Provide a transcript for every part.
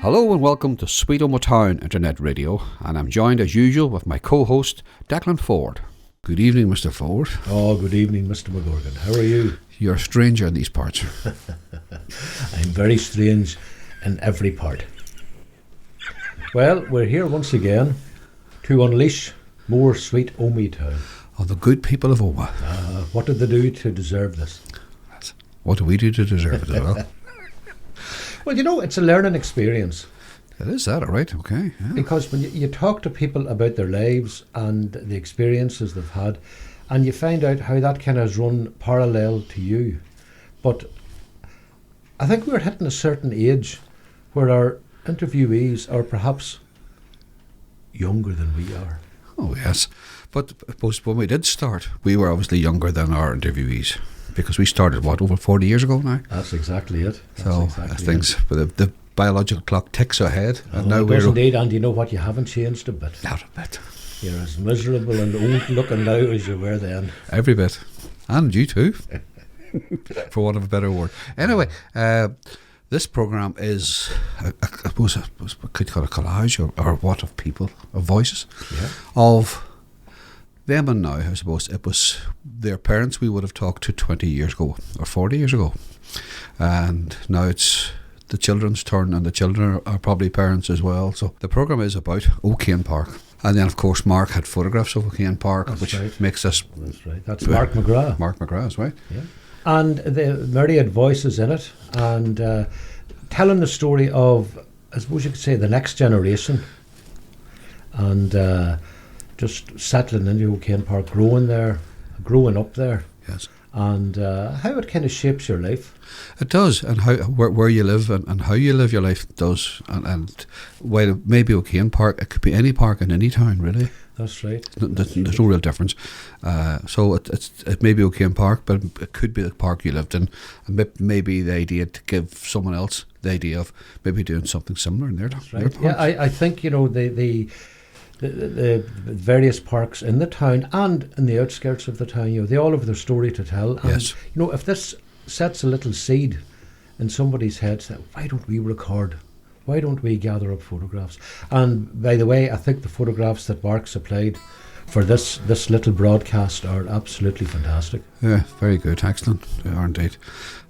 Hello and welcome to Sweet Omagh Town Internet Radio, and I'm joined as usual with my co-host Declan Ford. Good evening, Mr. Ford. Oh, good evening, Mr. McGrath. How are you? You're a stranger in these parts. I'm very strange in every part. Well, we're here once again to unleash more Sweet Omagh Town. Oh, the good people of Omagh. What did they do to deserve this? What do we do to deserve it as well? Well, you know, it's a learning experience. It is that, all right, okay. Yeah. Because when you talk to people about their lives and the experiences they've had, and you find out how that kind of has run parallel to you. But I think we're hitting a certain age where our interviewees are perhaps younger than we are. Oh, yes. But I suppose when we did start, we were obviously younger than our interviewees. Because we started, over 40 years ago now? That's exactly it. The biological clock ticks ahead. And now it does indeed, and you know what? You haven't changed a bit. Not a bit. You're as miserable and old looking now as you were then. Every bit. And you too, for want of a better word. Anyway, this programme is, I suppose we could call it a collage or what of people, of voices, of them and now. I suppose it was their parents we would have talked to 20 years ago or 40 years ago, and now it's the children's turn, and the children are probably parents as well. So the programme is about O'Kane Park, and then of course Mark had photographs of O'Kane Park. That's which right. Makes us. That's right. That's Mark McGrath. Mark McGrath, right? Yeah. And the myriad voices in it, and telling the story of, I suppose you could say, the next generation, and just settling into O'Kane Park, growing up there. Yes. And how it kind of shapes your life. It does, and how where you live and how you live your life does. And while it may be O'Kane Park, it could be any park in any town, really. That's right. There's no real difference. So it may be O'Kane Park, but it could be the park you lived in. And maybe the idea to give someone else the idea of maybe doing something similar in their town. That's right. Yeah, I think, you know, the various parks in the town and in the outskirts of the town, you know, they all have their story to tell. And, yes. You know, if this sets a little seed in somebody's head, say, why don't we record? Why don't we gather up photographs? And by the way, I think the photographs that Mark supplied for this little broadcast are absolutely fantastic. Yeah, very good, excellent, they are indeed.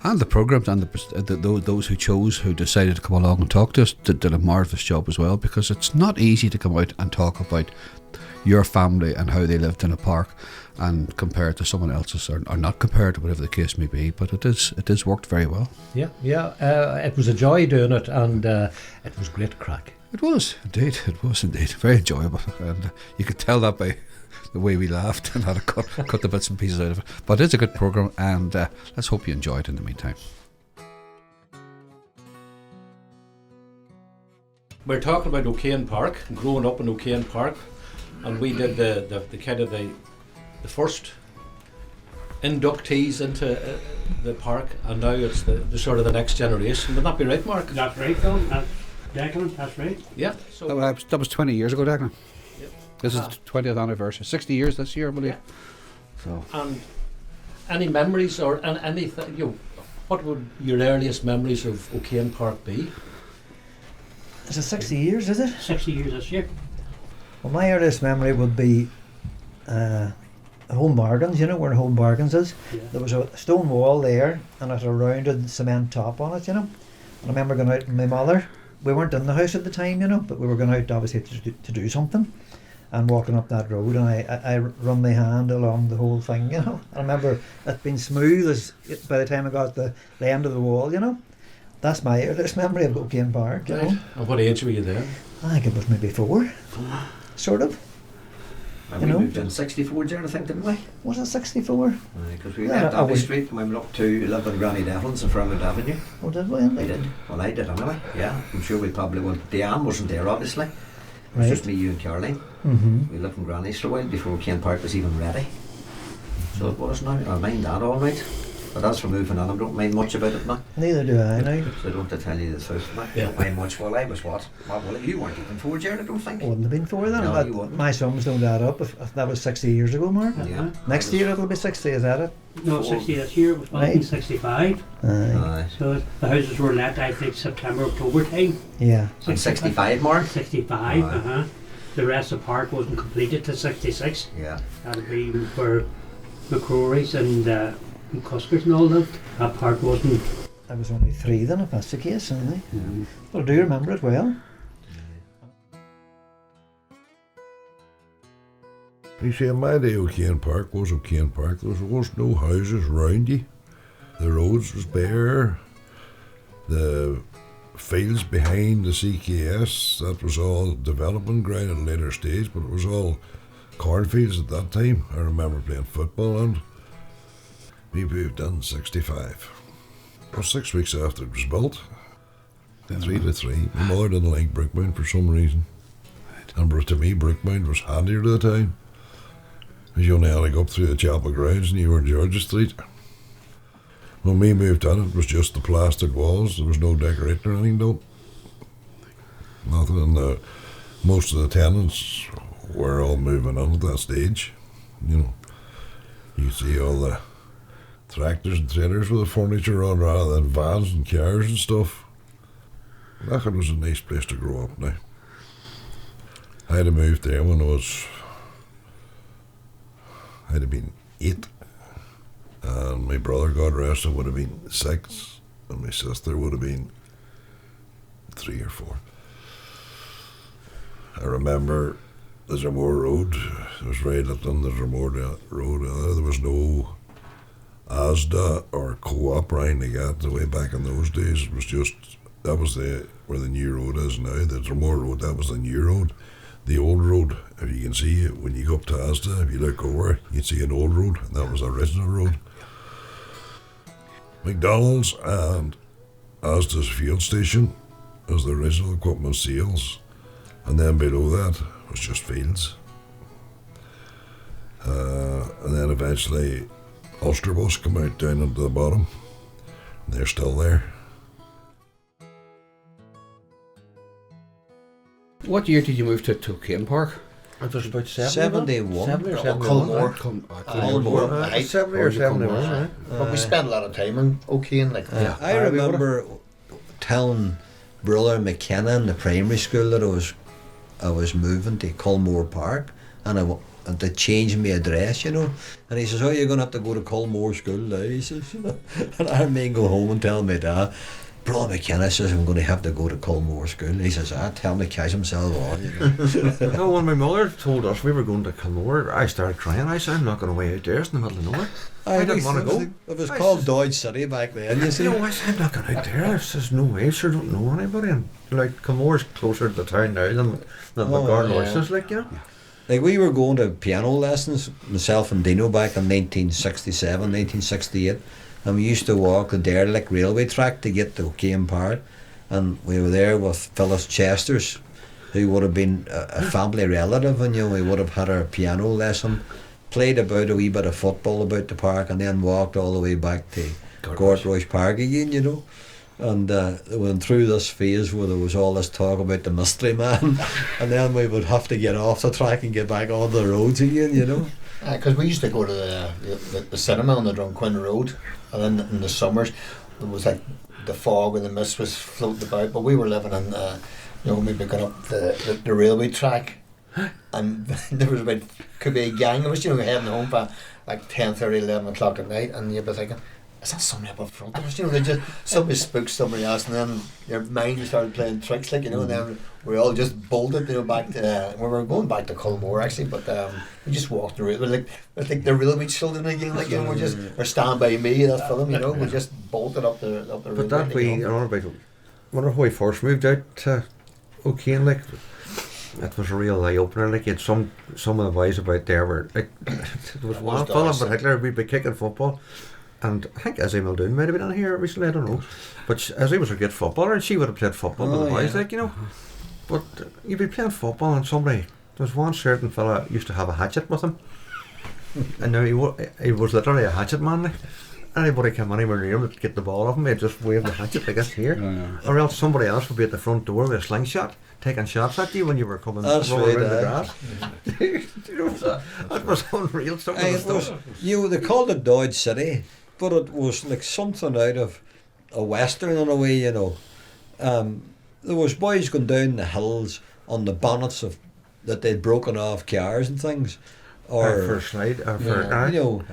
And the programmes and those who decided to come along and talk to us did a marvellous job as well, because it's not easy to come out and talk about your family and how they lived in a park and compare it to someone else's, or not compare it to whatever the case may be, but it is worked very well. Yeah, it was a joy doing it, and it was great crack. It was indeed, very enjoyable, and you could tell that by the way we laughed and had to cut the bits and pieces out of it. But it's a good programme, and let's hope you enjoy it in the meantime. We're talking about O'Kane Park, growing up in O'Kane Park, and we did the kind of the first inductees into the park, and now it's the sort of the next generation. Would that be right, Mark? That's right, Phil. Declan, that's right. Yeah. So that was 20 years ago, Declan. Yep. This is the 20th anniversary. 60 years this year, I believe. Yeah. So. And any memories or anything, you know, what would your earliest memories of O'Kane Park be? Is it 60 years, is it? 60 years this year. Well, my earliest memory would be Home Bargains, you know where Home Bargains is? Yeah. There was a stone wall there, and it had a rounded cement top on it, you know. And I remember going out with my mother. We weren't in the house at the time, you know, but we were going out obviously to do something, and walking up that road, and I run my hand along the whole thing, you know. I remember it being smooth as by the time I got the end of the wall, you know. That's my earliest memory of O'Kane Park, you know. And what age were you then? I think it was maybe 4, sort of. And we moved in 64 there, I think, didn't we? Was it 64? Because we left Abbey Street and we went up to live in Granny Devlin's in Fairmount Avenue. Oh, did we? We did. Well, I did anyway, yeah. I'm sure we probably went. Diane wasn't there, obviously. It was just me, you and Caroline. Mm-hmm. We lived in Granny's for a while before O'Kane Park was even ready. So it was now. I mind that all right. But as for moving on, I don't mind much about it now. Neither do I now. So I don't have to tell you the truth. I Yeah. don't mind much. Well, I was what? Well, you weren't even 4 years, I don't think. I wouldn't have been 4 then. No, but you wouldn't. my sums don't add up. If that was 60 years ago, Mark. Yeah. Next year it'll be 60, is that it? No, 60 this year. It was built in Right. 65. Aye. Aye. So the houses were let, I think, September, October time. Yeah. And 65, Mark? 65, Aye. The rest of the park wasn't completed till 66. Yeah. That'd be where McCrory's and Cuskers and all that. That park wasn't. I was only 3 then, if that's the case, aye. But I do remember it well. You see, in my day, O'Kane Park was O'Kane Park. There was no houses round you. The roads was bare. The fields behind the CKS, that was all development ground at a later stage, but it was all cornfields at that time. I remember playing football and we moved in 65. Well, 6 weeks after it was built, 3 to 3. My mother didn't like Brickmount for some reason. And to me, Brickmount was handier to the town. Because you only had to go up through the chapel grounds and you were in George Street. When we moved in, it was just the plastered walls. There was no decorating or anything done. Nothing. And most of the tenants were all moving on at that stage. You know, you see all the tractors and trailers with the furniture on rather than vans and cars and stuff. That was a nice place to grow up now. I'd have moved there when I'd have been 8. And my brother, God rest him, would have been 6. And my sister would have been 3 or 4. I remember the Dromore Road. It was right up on the Dromore Road. There was no Asda or Co-op or anything like that. The way back in those days, it was just, that was where the new road is now. The Dromore Road, that was the new road. The old road, if you can see it, when you go up to Asda, if you look over, you'd see an old road, and that was the original road. McDonald's and Asda's fuel station was the original equipment sales, and then below that was just fields. And then eventually Ulsterbus come out down into the bottom, and they're still there. What year did you move to O'Kane Park? It was about 71. 70 or Oh, 71. Culmore. Culmore. Aye. 70 or 71, aye. But we spent a lot of time in O'Kane, like Yeah. I remember telling Brother McKenna in the primary school that I was moving to Culmore Park and to change my address, you know. And he says, "Oh, you're going to have to go to Culmore School now," he says, you know. And I may go home and tell my dad, Brother McKenna says I'm going to have to go to Culmore School. And he says, tell him to catch himself on, you know. No, when my mother told us we were going to Culmore, I started crying. I said, I'm not going away out there in the middle of nowhere. I didn't want to go. It was I called says- Dodge City back then, you see. You know, I said, I'm not going out there. I says, no way, sure don't know anybody. And like, Culmore's closer to the town now than McGrath yeah. is, like, you know. Like we were going to piano lessons, myself and Dino, back in 1967, 1968, and we used to walk the derelict railway track to get to O'Kane Park, and we were there with Phyllis Chesters, who would have been a family relative, and you know, we would have had our piano lesson, played about a wee bit of football about the park, and then walked all the way back to Gortrush Park again, you know. And went through this phase where there was all this talk about the mystery man, and then we would have to get off the track and get back on the roads again, you know. because we used to go to the cinema on the Drumquin Road, and then in the summers it was like the fog and the mist was floating about, but we were living in maybe going up the railway track, and there was about, could be a gang of us, heading home by like 10:30, 11 o'clock at night, and you'd be thinking, is that somebody up in front of us? They just, somebody spooked somebody else, and then your mind started playing tricks, and then we all just bolted, back to, we were going back to Culmore actually, but we just walked the railway, like the railway children again, we're just, or Stand By Me, that film, we just bolted up the railway. But that we, I wonder how we first moved out to O'Kane, like, it was a real eye opener. Like, you had some of the boys about there were like, there was one fella in particular, we'd be kicking football, and I think Izzy Muldoon might have been on here recently, I don't know, but Izzy was a good footballer and she would have played football with the boys, like, but you'd be playing football and there was one certain fella used to have a hatchet with him, and now he was literally a hatchet man, like, anybody came anywhere near him to get the ball off him, he'd just wave the hatchet like this here. Yeah. Or else somebody else would be at the front door with a slingshot, taking shots at you when you were coming That's rolling right, around the grass. You know, that was unreal. Some of the It was, stuff. they called it Dodge City, but it was like something out of a western in a way, you know. There was boys going down the hills on the bonnets of that they'd broken off cars and things, Or for or a slide, or for you know.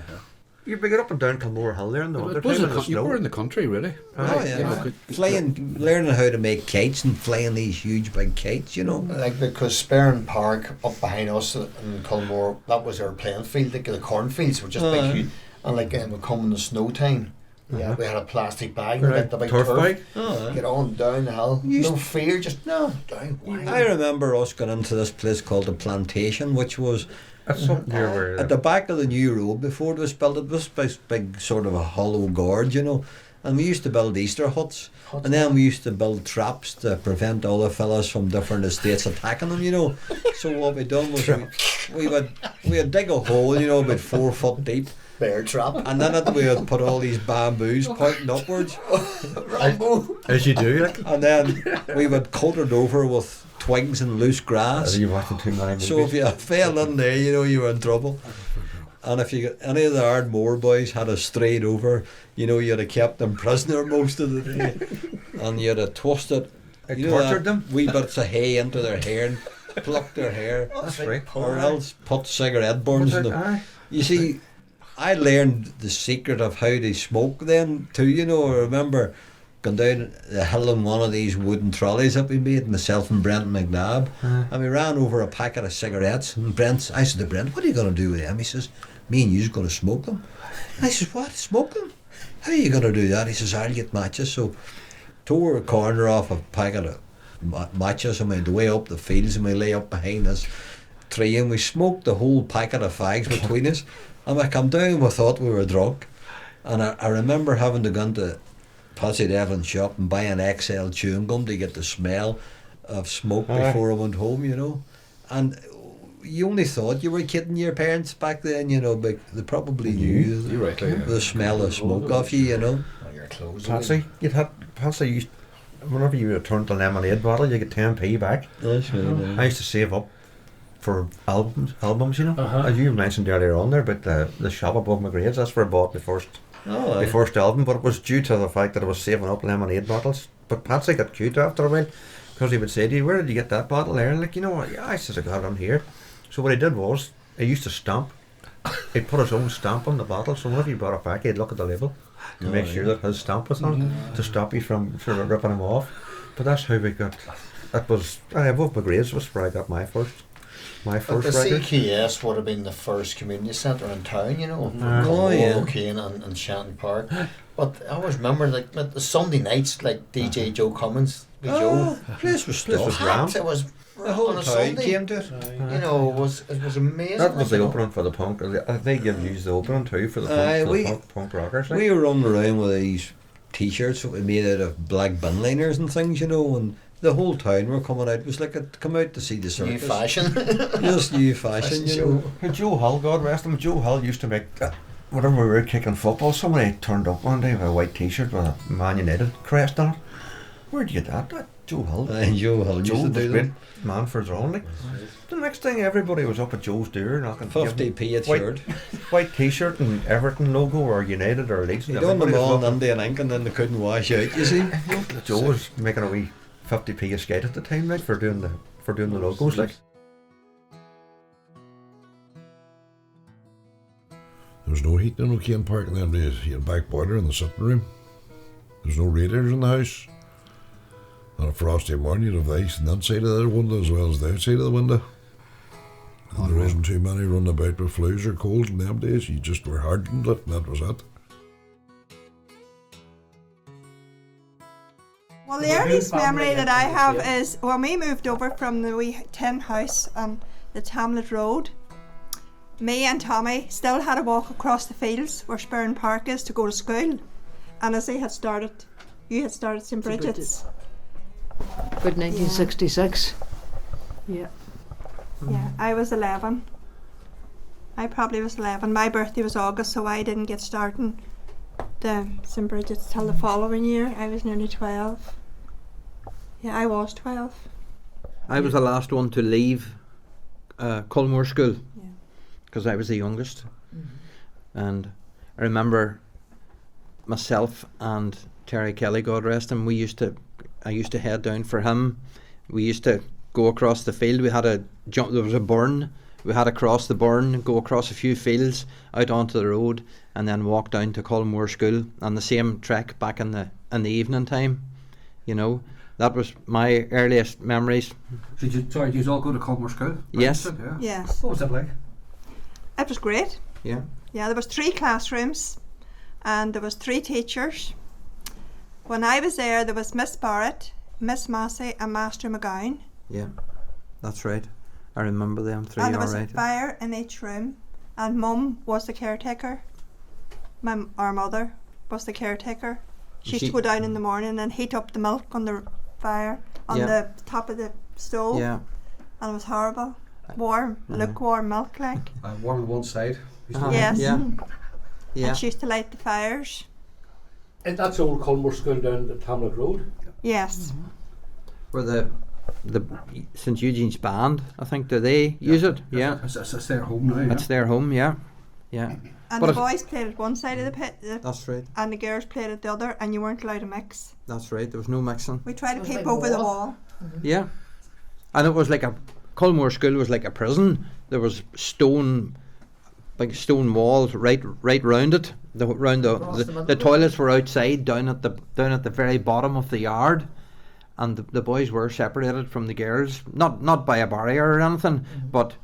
you'd be getting up and down Kilmore Hill there in the winter It was time. you were in the country, really. Oh yeah, learning how to make kites and flying these huge big kites, you know. Like, because Sperrin Park up behind us in Culmore, that was our playing field. Like, the cornfields were just big, huge. And like, it would come in the snow time. Yeah, we had a plastic bag, and get the big turf turf, bag. Oh, get on down the hill. Used No fear, just down. I remember us going into this place called the Plantation, which was That's something here where at the back of the new road before it was built. It was this big sort of a hollow gorge, you know. And we used to build Easter huts, and then we used to build traps to prevent all the fellas from different estates attacking them, you know. So what we done was we would dig a hole, you know, about 4 foot deep, bear trap. and then we would put all these bamboos pointing upwards, as you do, like. and then we would cut it over with twigs and loose grass. You're watching too many So if you fell in there, you know, you were in trouble. And if you got any of the Ardmore boys had a strayed over, you know, you'd have kept them prisoner most of the day. And you'd have twisted, It you know, tortured them. wee bits of hay into their hair and plucked their hair. That's right. Or else put cigarette burns in them. Aye. You see, I learned the secret of how to smoke then too, you know. I remember going down the hill in one of these wooden trolleys that we made, myself and Brent McNabb, and we ran over a packet of cigarettes, and I said to Brent, what are you going to do with them? He says, me and you's going to smoke them. I says, what, smoke them? How are you going to do that? He says, I'll get matches. So tore a corner off a packet of matches, and we went way up the fields, and we lay up behind this tree, and we smoked the whole packet of fags between us. And we come down and we thought we were drunk. And I remember having to go into Patsy Devlin's shop and buy an XL chewing gum to get the smell of smoke before I went home, you know. And you only thought you were kidding your parents back then, you know, but they probably knew You're right, like, the smell of smoke off you, you know. Your clothes. Patsy, Patsy used, whenever you returned the lemonade bottle, you get 10p back. That's right. I used to save up for albums, you know. Uh-huh. As you mentioned earlier on there about the shop above McGrath's, that's where I bought the first album, but it was due to the fact that I was saving up lemonade bottles. But Patsy got cute after a while, because he would say to you, where did you get that bottle there? Like, you know, yeah, I said, I got it on here. So what he did was, he used to stamp. He'd put his own stamp on the bottle, so whenever you brought it back, he'd look at the label to make sure that his stamp was on it, to stop you from sort of ripping him off. But that's how we got, that was, above McGrath's was where I got my first But the record. CKS would have been the first community centre in town, you know. Oh, yeah. O'Kane and Shannon Park. But I always remember, like, the Sunday nights, like DJ Joe Cummins, Oh, place was stuffed. Packed. It was The whole on a town Sunday. came to it. You know, it was amazing. That was the you know. opening for the punk. They give you the opening too for the Aye, punk rockers. Like. We were running around with these t-shirts that we made out of black bin liners and things, you know, and the whole town were coming out. It was like a come out to see the circus. New fashion. Just new fashion, you know. Hey, Joe Hull, God rest him, Joe Hull used to make, whenever we were kicking football, somebody turned up one day with a white t-shirt with a Man United crest on it. Where'd you get that? Joe Hull. And Joe Hull used Joe to was do great them. man for his own. Like. The next thing, everybody was up at Joe's door knocking. 50p a shirt. White t-shirt and Everton logo or United or Leeds. They done them all in Indian ink and then they couldn't wash out, you see. Joe was making a wee 50p a skate at the time, like, for doing the logos, like. There was no heating in O'Kane Park in them days. You had a back boiler in the sitting room. There was no radiators in the house. On a frosty morning, you'd have the ice on the inside of the window as well as the outside of the window. And there wasn't too many running about with flus or colds in them days. You just were hardened it, and that was it. Well, the earliest memory that I have is when we moved over from the wee tin house on the Hamlet Road. Me and Tommy still had to walk across the fields where Spurn Park is to go to school. And as you had started St. Bridget's. About 1966. Yeah. Yeah, I was 11. I probably was 11. My birthday was August, so I didn't get starting the St. Bridget's till the following year. I was nearly 12. Yeah, I was 12. I was the last one to leave Culmore School Yeah. because I was the youngest. And I remember myself and Terry Kelly, God rest him, I used to head down for him. We used to go across the field. We had a jump, there was a burn. We had to cross the burn, go across a few fields, out onto the road, and then walk down to Culmore School, and the same trek back in the evening time. You know, that was my earliest memories. Did you all go to Culmore School? Yes. Yeah. Yes. What was that like? It was great. Yeah. Yeah, there was 3 classrooms and there was 3 teachers. When I was there was Miss Barrett, Miss Massey and Master McGowan. Yeah, that's right. I remember them 3, And there was alright. a fire in each room, and Mum was the caretaker. Our mother was the caretaker. She used to go down in the morning and heat up the milk on the fire on the top of the stove. Yeah. And it was horrible. Warm, lukewarm milk like. Warm on one side. Yes. Yeah. Yeah. And she used to light the fires. And that's old Culmore School down at Hamlet Road. Yes. Where the St Eugene's band, I think, do they use it? Yeah. It's their home now. It's their home, yeah. Yeah. And But the it- boys played at one side of the pit, That's right. and the girls played at the other, and you weren't allowed to mix. That's right. There was no mixing. We tried to was peep like over the wall. wall. Yeah. And it was like Culmore School was like a prison. There was big stone walls right round it. The toilets were outside, down at the very bottom of the yard, and the boys were separated from the girls, not by a barrier or anything, but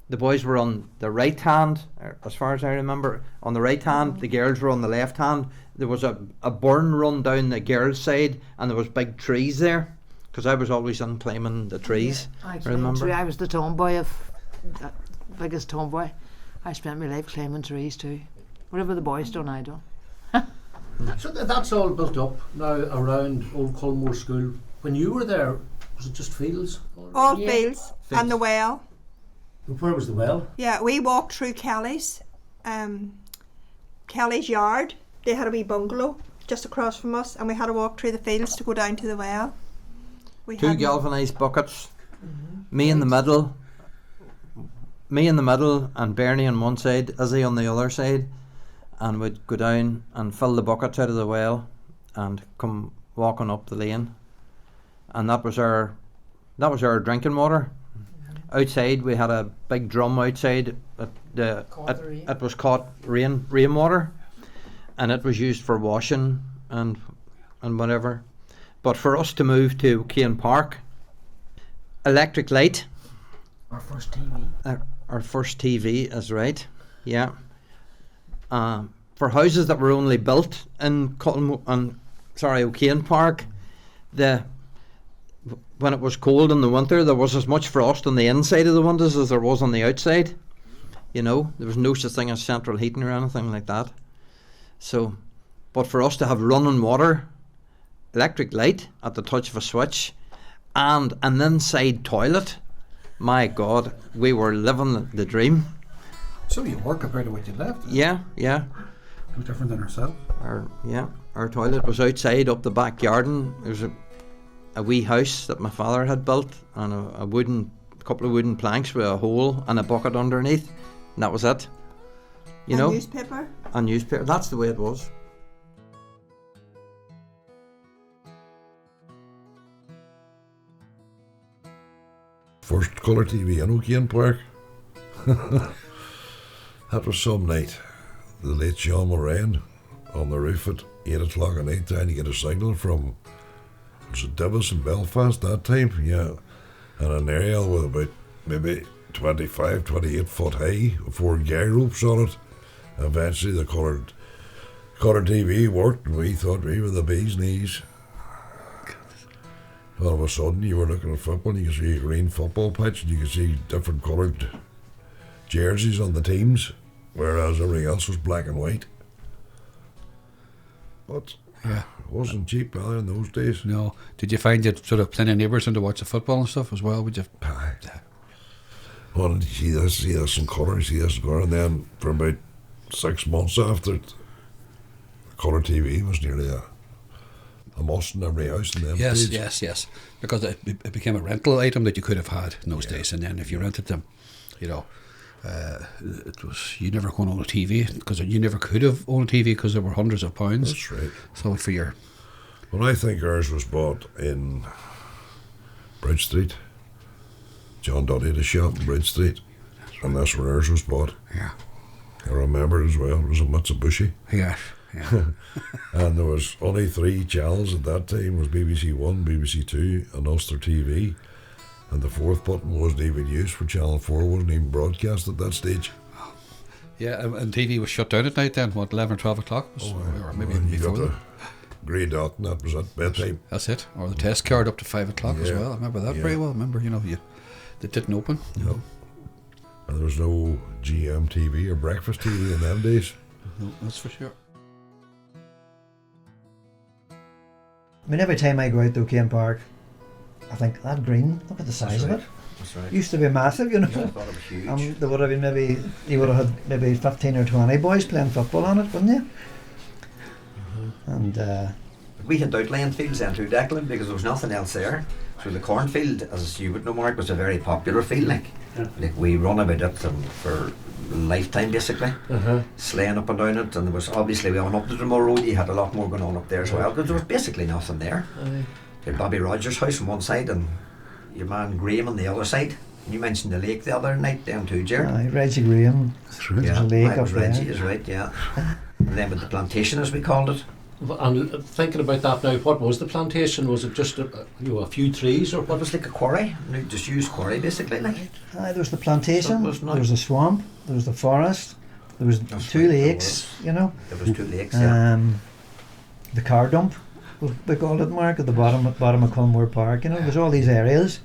the boys were on the right hand, as far as I remember. On the right hand, the girls were on the left hand. There was a burn run down the girls' side, and there was big trees there, because I was always in climbing the trees. I I remember. I was the tomboy biggest tomboy. I spent my life climbing trees too. Whatever the boys done, I done. So that's all built up now around old Culmore School. When you were there, was it just fields? All Yeah. fields and the well. Where was the well? Yeah, we walked through Kelly's yard. They had a wee bungalow just across from us, and we had to walk through the fields to go down to the well. We 2 had galvanised buckets, me in the middle, and Bernie on one side, Izzy on the other side, and we'd go down and fill the buckets out of the well and come walking up the lane, and that was our drinking water. Outside we had a big drum outside. It was caught rainwater, and it was used for washing and whatever. But for us to move to Keane Park, electric light. Our first TV. Our first TV is right, yeah. For houses that were only built in O'Kane Park, when it was cold in the winter, there was as much frost on the inside of the windows as there was on the outside. You know, there was no such thing as central heating or anything like that. So, but for us to have running water, electric light at the touch of a switch, and an inside toilet, my God, we were living the dream. So you were compared to what you left. Yeah. No different than ourselves. Our toilet was outside up the back garden. There was a wee house that my father had built, and a couple of wooden planks with a hole and a bucket underneath, and that was it. You know, newspaper. a newspaper. That's the way it was. First colour TV in O'Kane Park. That was some night. The late John Moran on the roof at 8 o'clock at night trying to get a signal from, was it Divis in Belfast that time? Yeah. And an aerial with about maybe 25, 28 foot high, 4 guy ropes on it. Eventually the colour TV worked, and we thought we were the bee's knees. All of a sudden you were looking at football and you could see a green football pitch and you could see different coloured jerseys on the teams, whereas everything else was black and white. But it wasn't cheap either in those days. No. Did you find you sort of plenty of neighbours in to watch the football and stuff as well? Would you? Aye. Well, did you see this in colour, see this in colour, and then for about 6 months after it, the colour TV was nearly a must in every house in them Yes, days. yes. Because it became a rental item that you could have had in those days, and then if you rented them, you know, it was, you never could own a TV because you never could have owned a TV because there were hundreds of pounds. That's right. So for your, Well, I think ours was bought in Bridge Street. John Dudley had a shop in Bridge Street, and that's where ours was bought. yeah, I remember it as well. It was a Mitsubishi. yeah. And there was only 3 channels at that time. It was BBC One, BBC Two, and Ulster TV. And the 4th button wasn't even used for Channel 4, wasn't even broadcast at that stage. Yeah, and TV was shut down at night then, what, 11 or 12 o'clock? Or maybe even you before got that. the grey dot, and that was at bedtime. That's it. Or the test card up to 5 o'clock as Yeah. well. I remember that Yeah. very well. I remember, they didn't open. No. And there was no GM TV or breakfast TV in them days. No, that's for sure. I mean, every time I go out to O'Kane Park, I think, that green, look at the size of it. That's right. Used to be massive, you know. I thought it was huge. There would have been you would have had maybe 15 or 20 boys playing football on it, wouldn't you? And We had outland fields then too, Declan, because there was nothing else there. So the cornfield, as you would know, Mark, was a very popular field. Like we run about it for a lifetime basically, sleighing up and down it. And there was obviously, we went up the Dromore Road, you had a lot more going on up there as well, because there was basically nothing there. You had Bobby Rogers' house on one side and your man Graham on the other side. You mentioned the lake the other night down too, Jared. Reggie Graham, there's a lake it up was there. Reggie is right, yeah. And then with the plantation, as we called it. And thinking about that now, what was the plantation? Was it just a few trees or It what? was like a quarry, just used quarry basically. There was the plantation, There was there was the swamp, there was the forest, there was That's 2 right, there lakes, you know. There was 2 lakes, yeah. The car dump, we called it, Mark, at the bottom of Culmore Park, you know. There's all these areas,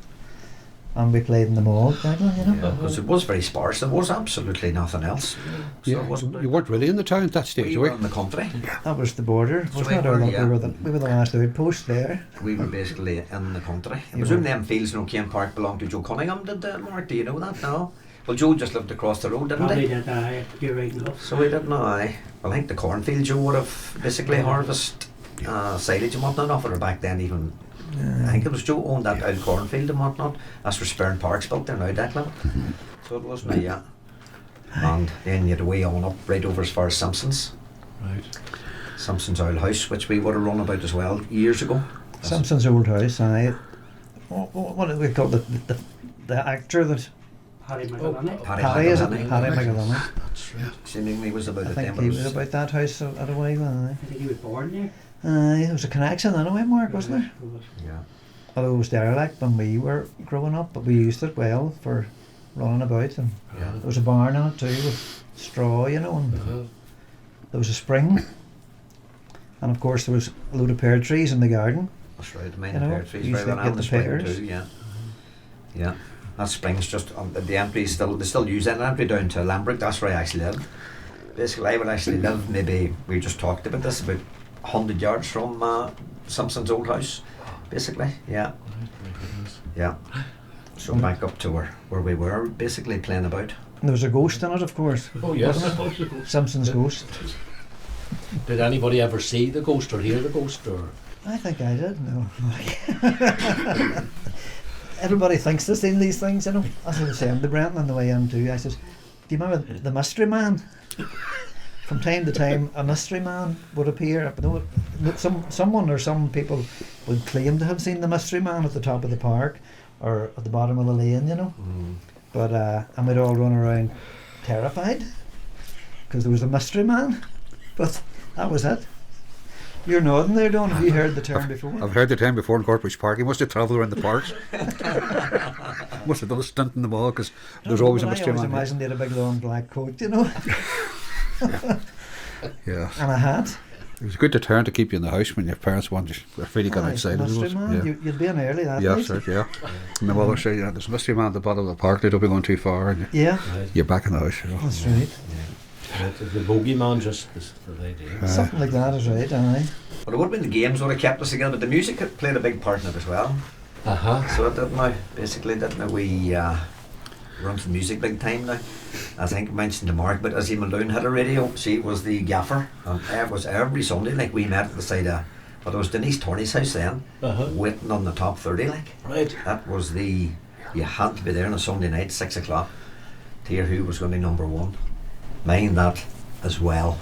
and we played in them all, you know. Because it was very sparse, there was absolutely nothing else. So Yeah, it wasn't you weren't really in the town at that stage, we were were you? in the country. That was the border, So wasn't it? We were the last outpost there. We were basically in the country. I You presume were. them fields in O'Kane Park belonged to Joe Cunningham, did they, Mark? Do you know that? No? Well, Joe just lived across the road, didn't Probably he? that you're right enough. So we didn't know. Well, I think the cornfield Joe would have basically harvested silage and whatnot off it, or back then even. I think it was Joe owned that old cornfield and whatnot. That's where Spurn Park's built there now, Declan. So it was me, yeah. And then you had a way on up right over as far as Simpson's. Right. Simpson's old house, which we would have run about as well years ago. Simpson's old house, what do we call the actor that Harry McGrath. Harry, is it? Harry McGrath. That's right. Seemingly was about I the think time. he was about that house at a while. I think he was born there. There was a connection anyway, Mark, wasn't there? Yeah. Although it was derelict when we were growing up, but we used it well for running about, and Yeah. there was a barn in it too with straw, you know, and there was a spring, and of course there was a load of pear trees in the garden. That's right, the main You know, pear trees you right used to on get the the spring pears. too, yeah. Yeah. That spring's just on the entry they still use that entry down to Lambrick, that's where I actually live. Basically I would actually live maybe we just talked about this about 100 yards from Simpson's old house. Basically, yeah. Yeah. So back up to where we were basically playing about. And there was a ghost in it, of course. Oh yes. Simpson's ghost. Did anybody ever see the ghost or hear the ghost or? I think I did. No. Everybody thinks they've seen these things, you know. As I was saying to Brenton on the way in too, I says, "Do you remember the mystery man?" From time to time, a mystery man would appear. Someone or some people would claim to have seen the mystery man at the top of the park or at the bottom of the lane, you know. But and we'd all run around terrified because there was a mystery man. But that was it. You're nodding there, Don. Have you heard the term before? I've heard the term before in Courtbridge Park. He must have travelled around the parks. Must have done a stunt in the mall because there's always a mystery I always man. imagined he had a big long black coat, you know, Yeah. and a hat. It was a good deterrent to keep you in the house when your parents wanted you really got Aye, outside. mystery It was, man. yeah. You'd be in early that Yeah, night. that's right, yeah. And my mother said, yeah, there's a mystery man at the bottom of the park, they don't be going too far, and Yeah, you're back in the house, you know. that's right. The bogeyman just the idea. Something like that is right, aye. But it would have been the games would have kept us together, but the music had played a big part in it as well. So it did now, basically did now we runs music big time now. I think I mentioned to Mark, but as Muldoon had a radio, she was the gaffer, and it was every Sunday, like we met at the side of, but it was Denise Torney's house then, waiting on the top 30, like. Right. That was you had to be there on a Sunday night, 6 o'clock, to hear who was going to be number one. Mind that as well.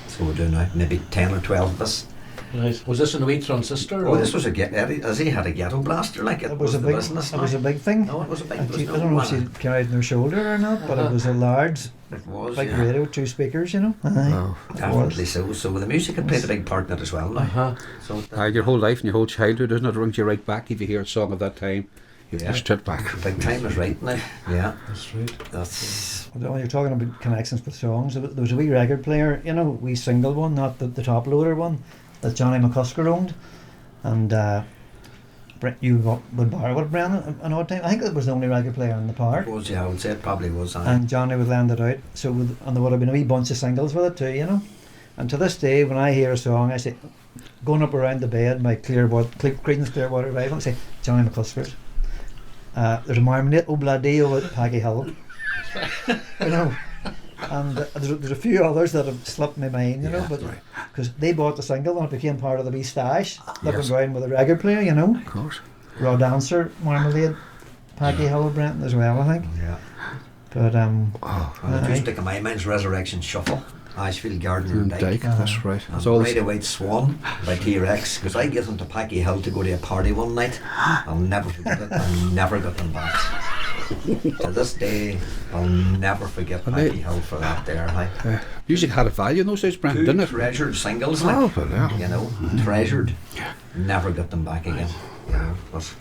So we're doing now, maybe 10 or 12 of us. Right. Was this in a wee transistor? Oh, this was as he had a ghetto blaster, like it was a the big, business. it was a big thing. No, it was a big. I don't know if she carried on her shoulder or not, but it was a large, It was, big yeah. radio, 2 speakers, you know. Definitely so. So the music had played a big part in it as well now. So Your whole life and your whole childhood, doesn't it? Brings you right back if you hear a song of that time. You Yeah. just trip back. big time is right now. Yeah, That's right. that's When you're talking about connections with songs, there was a wee record player, you know, wee single one, not the top loader one, that Johnny McCusker owned, and you would borrow it, Brendan, an odd time. I think it was the only record player in the park. it was. Yeah, I would say it probably was. And Johnny would lend it out, and there would have been a wee bunch of singles with it too, you know. And to this day, when I hear a song, I say, going up around the bed, my Creedence Clearwater Revival, I say, Johnny McCusker's. There's a Marminate Obladio at Paggy Hill, you know. And there's a few others that have slipped my mind, you know, but because they bought the single and it became part of the wee stash, looking around with a record player, you know. Of course. Raw Dancer, Marmalade, Paggy Hill, Brenton as well, I think. Yeah. But The two stick in my mind's Resurrection Shuffle, Ashfield Garden and Dyke. That's right. And It's all Ride a White Swan by T-Rex, because I get them to Packy Hill to go to a party one night. I'll never forget it. I never got them back. To this day, I'll never forget Packy Hill for that there. music had a value in those days, Brent, didn't it? Treasured singles, like, Oh, but yeah. you know, treasured. Never got them back again. You know, but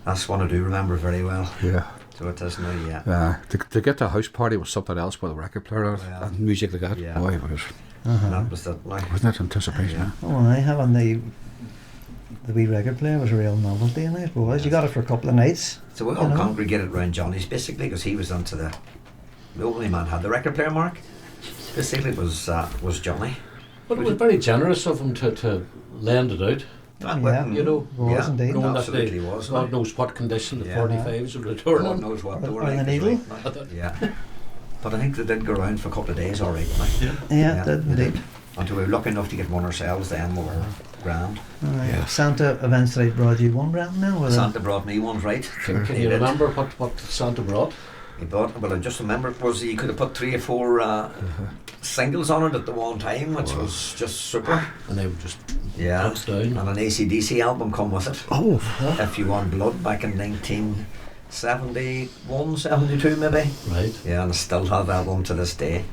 that's one I do remember very well. Yeah. So it is now, yeah. To get to a house party was something else with a record player on it, Yeah. and music like that. Yeah. Boy, it was, That was it. Like, wasn't it anticipation? Yeah. oh, I have on the wee record player was a real novelty in it. Was you got it for a couple of nights. So we all congregated around Johnny's basically, because he was onto the only man had the record player, Mark. Basically, it was Johnny. But it was very generous of him to lend it out. You know, was indeed. knowing that absolutely they, was. God knows what condition the Yeah. 45s would return God on. knows what they were Or the like. needle. Right now. Yeah. But I think they did go around for a couple of days, all right. Like. Yeah, it did they indeed. Until we were lucky enough to get one ourselves, then we were grand. Yes. Santa eventually brought you one, Brenton, now? Santa brought me one, right? Can He you did. remember what Santa brought? He bought, well, I just remember it was he could have put 3 or 4 singles on it at the one time, which was just super. And they were just Yeah. thumbs down. And an AC/DC album come with it. Oh, If You Want Blood, back in 1971, 72 maybe. Right. Yeah, and I still have that album to this day.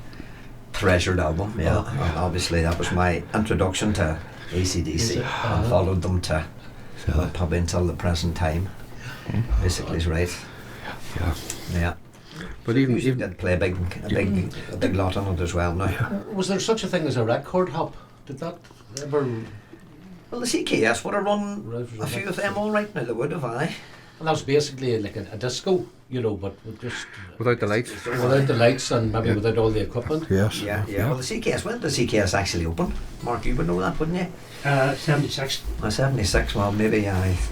Treasured album, yeah. And obviously that was my introduction to AC/DC. And followed them to probably until the present time. Basically is right. yeah. Yeah. But even Did play a big lot on it as well now. Was there such a thing as a record hop? Did that ever? Well, the CKS would have run a few of them all right now. They would have, aye. And that was basically like a disco, you know, but with just without the lights. without the lights and maybe without all the equipment. Yes. Yeah. Well, the CKS, when did the CKS actually open? Mark, you would know that, wouldn't you? 76. 76. Well, maybe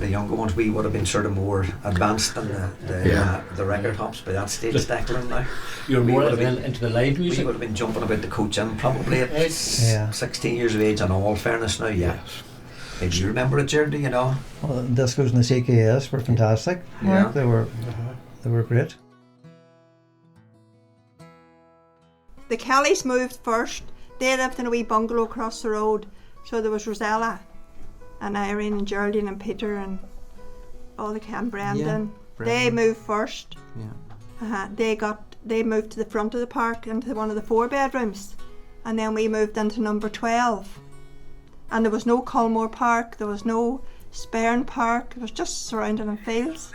the younger ones, we would have been sort of more advanced than the record hops by that stage, Declan. Now You're We more would have been- into the live we music. would have been jumping about the coach in probably at Right. 16 years of age. In all fairness, now, yeah. Did you remember it, Jared? Do you know? Well, the discos and the CKS were fantastic. Mark. They were great. The Kellys moved first. They lived in a wee bungalow across the road. So there was Rosella and Irene and Geraldine and Peter and all the and Brendan. They moved first. Yeah. They moved to the front of the park into one of the 4 bedrooms, and then we moved into number 12. And there was no Culmore Park, there was no Sperrin Park, it was just surrounded in fields.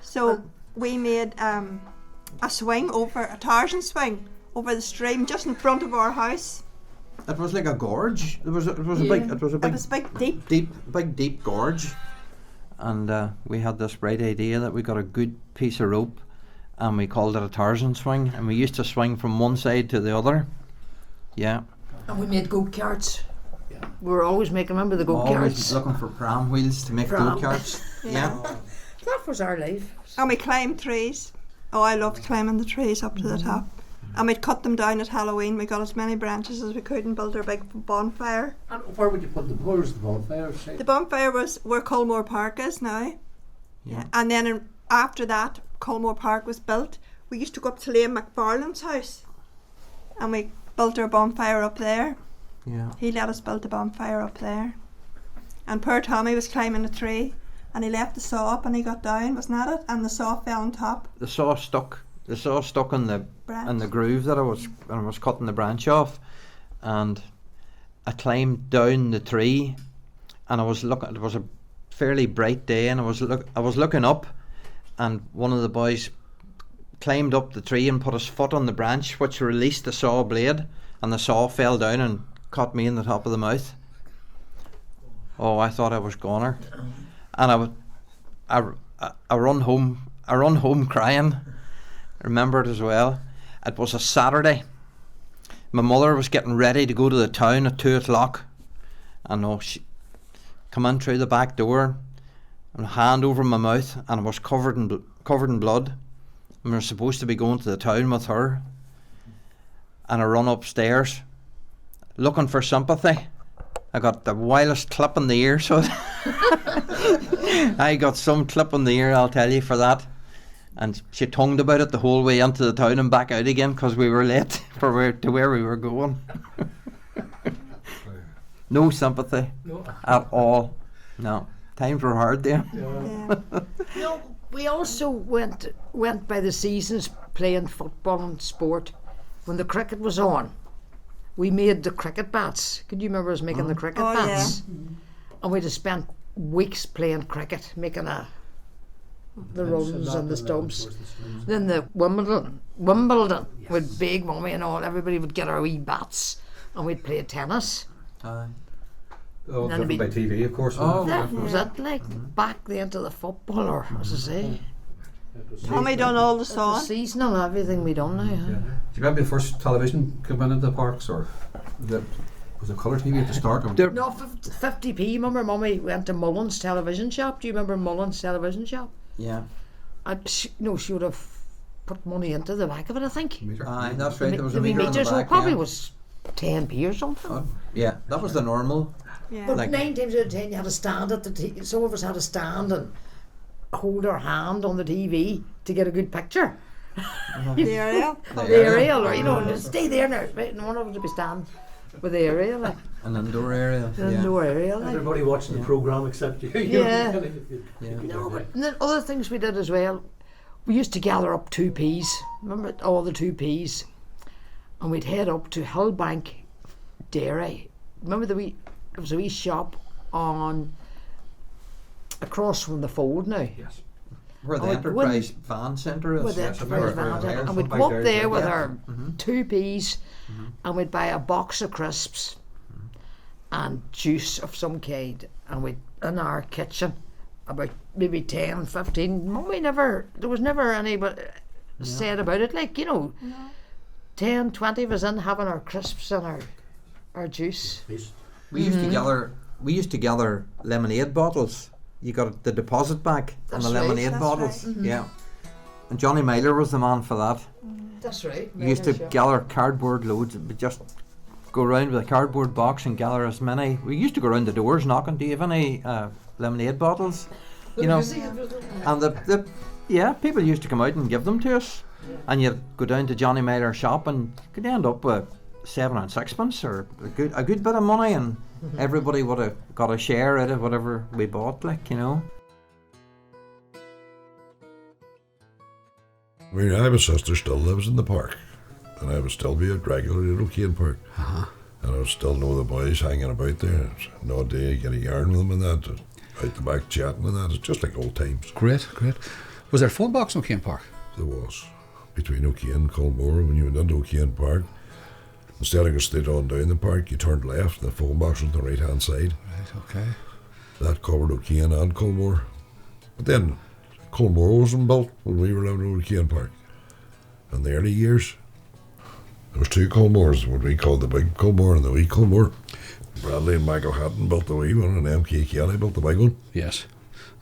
So we made a Tarzan swing over the stream just in front of our house. It was like a gorge. It was a big deep gorge, and we had this bright idea that we got a good piece of rope, and we called it a Tarzan swing, and we used to swing from one side to the other. Yeah. And we made go-karts. We were always making, remember the Always go-karts? looking for pram wheels to make Pram. go-karts. Yeah. That was our life. And we climbed trees. Oh, I loved climbing the trees up to the top. And we'd cut them down at Halloween. We got as many branches as we could and built our big bonfire. And where would you put them? Where was the bonfire? The bonfire was where Culmore Park is now. Yeah. And then after that, Culmore Park was built. We used to go up to Liam McFarlane's house. And we built our bonfire up there. Yeah. He let us build the bonfire up there. And poor Tommy was climbing a tree. And he left the saw up and he got down, wasn't that it? And the saw fell on top. The saw stuck in the groove that I was cutting the branch off, and I climbed down the tree, and I was looking. It was a fairly bright day, and I was looking up, and one of the boys climbed up the tree and put his foot on the branch, which released the saw blade, and the saw fell down and caught me in the top of the mouth. Oh, I thought I was goner. And I run home crying. I remember it as well. It was a Saturday. My mother was getting ready to go to the town at 2 o'clock. And she come in through the back door and a hand over my mouth, and I was covered in blood. And we were supposed to be going to the town with her. And I run upstairs looking for sympathy. I got the wildest clip in the ear, so I got some clip in the ear, I'll tell you, for that. And she tongued about it the whole way into the town and back out again because we were late to where we were going. No sympathy at all. No. Times were hard there. No, we also went by the seasons playing football and sport. When the cricket was on, we made the cricket bats. Could you remember us making the cricket bats? Yeah. And we'd have spent weeks playing cricket, making the runs and the stumps. Then the Wimbledon with Big Mummy and all, everybody would get our wee bats and we'd play tennis. Oh, driven by TV, of course. That was it, like back then to the football, or as I say. Tommy done all the song. Seasonal, everything we done now. Do you remember the first television coming into the parks, or was it colour TV at the start? No, 50p. Remember, Mummy went to Mullen's television shop. Do you remember Mullen's television shop? Yeah. She would have put money into the back of it, I think. Aye, that's right. There was a meter in the back, so it probably was 10p or something. Yeah, that was the normal. Yeah. But like 9 times out of 10 you had to stand at the TV. Some of us had to stand and hold our hand on the TV to get a good picture. The aerial. The aerial, or stay there now. Right? No one of us would be standing with the aerial. Like. An indoor area. Indoor area. Like. Everybody watching the programme except you. Yeah. No, but the other things we did as well, we used to gather up 2p's. Remember all the 2p's? And we'd head up to Hillbank Dairy. Remember there was a wee shop across from the Fold now. Yes. Where the Enterprise Van Centre is. Where the Enterprise Van Centre. And we'd go up there with our 2p's and we'd buy a box of crisps and juice of some kind, and we'd in our kitchen about maybe 10, 15. There was never anybody said about it, like, 10, 20 of us in having our crisps and our juice. We used to gather lemonade bottles. You got the deposit back on the lemonade bottles. Right. Yeah. And Johnny Myler was the man for that. That's right. We used to gather cardboard loads. We just go around with a cardboard box and gather as many. We used to go around the doors knocking, do you have any lemonade bottles? And people used to come out and give them to us. And you'd go down to Johnny Myler's shop and could end up with 7 and 6pence or a good bit of money, and everybody would have got a share out of whatever we bought, like, I mean, I have a sister still lives in the park, and I would still be out regularly at O'Kane Park. And I would still know the boys hanging about there. No day you get a yarn with them and that, out the back chatting and that. It's just like old times. Great. Was there a phone box in O'Kane Park? There was. Between O'Kane and Culmore, when you went into O'Kane Park, instead of going straight on down the park, you turned left, and the phone box was on the right hand side. Right, okay. That covered O'Kane and Culmore. But then Culmore wasn't built when we were living in O'Kane Park. In the early years, there was 2 Culmores, what we called the big Culmore and the wee Culmore. Bradley and Michael Hatton built the wee one, and M.K. Kelly built the big one. Yes,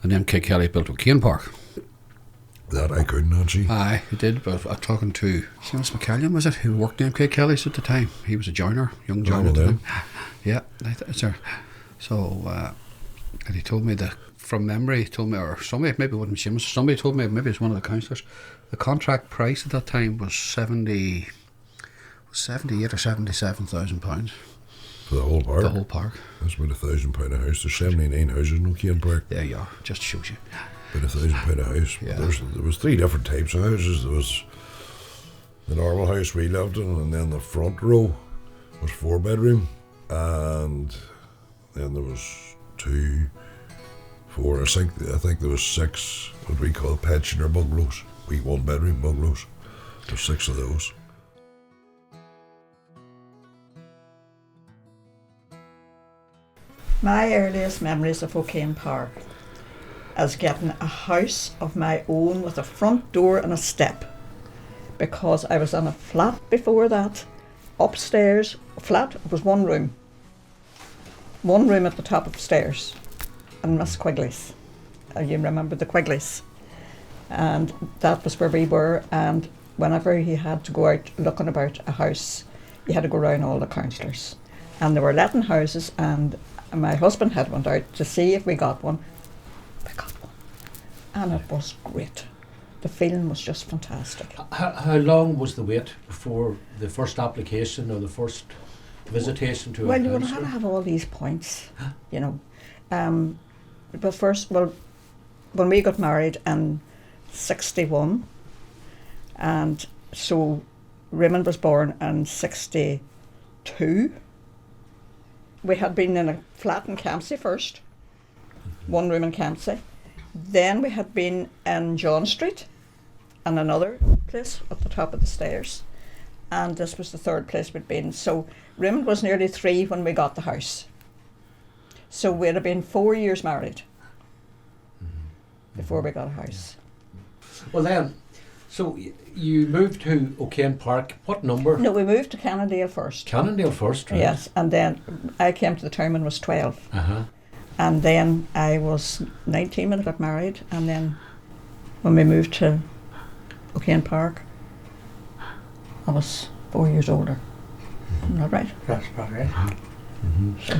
and M.K. Kelly built O'Kane Park. That I couldn't actually. Aye, he did, but I'm talking to Seamus McCallion, was it, who worked in Craig Kelly's at the time. He was a joiner, young joiner at the time. Yeah, sir. So, and he told me that, from memory, he told me, or somebody, maybe it wasn't Seamus, somebody told me, maybe it was one of the councillors, the contract price at that time was 78 or £77,000. For the whole park? The whole park. That's about £1,000 a house. There's 79 houses in O'Kane Park. There you are, just shows you. About £1,000 a house. Yeah. There was 3 different types of houses. There was the normal house we lived in, and then the front row was 4 bedroom, and then there was 2, 4. I think there was 6 what we call pensioner bungalows. We 1 bedroom bungalows. There's 6 of those. My earliest memories of O'Kane Park is getting a house of my own with a front door and a step, because I was in a flat before that, upstairs, flat, it was 1 room. 1 room at the top of the stairs, and Miss Quigley's. You remember the Quigley's? And that was where we were, and whenever he had to go out looking about a house, he had to go round all the councillors. And they were letting houses, and my husband had went out to see if we got one. We got one. And it was great. The feeling was just fantastic. How long was the wait before the first application or the first visitation to Well, a you would councillor? have to have all these points, you know. But first, when we got married in 61, and so Raymond was born in 62, we had been in a flat in Campsie first, 1 room in Campsie. Then we had been in John Street and another place at the top of the stairs. And this was the 3rd place we'd been. So Raymond was nearly 3 when we got the house. So we'd have been 4 years married before we got a house. Well then, so you moved to O'Kane Park. What number? No, we moved to Cannondale first. Cannondale first, right? Yes, and then I came to the town when I was 12. Uh-huh. And then I was 19 when I got married, and then when we moved to O'Kane Park, I was 4 years older. Isn't that right? That's about right. So,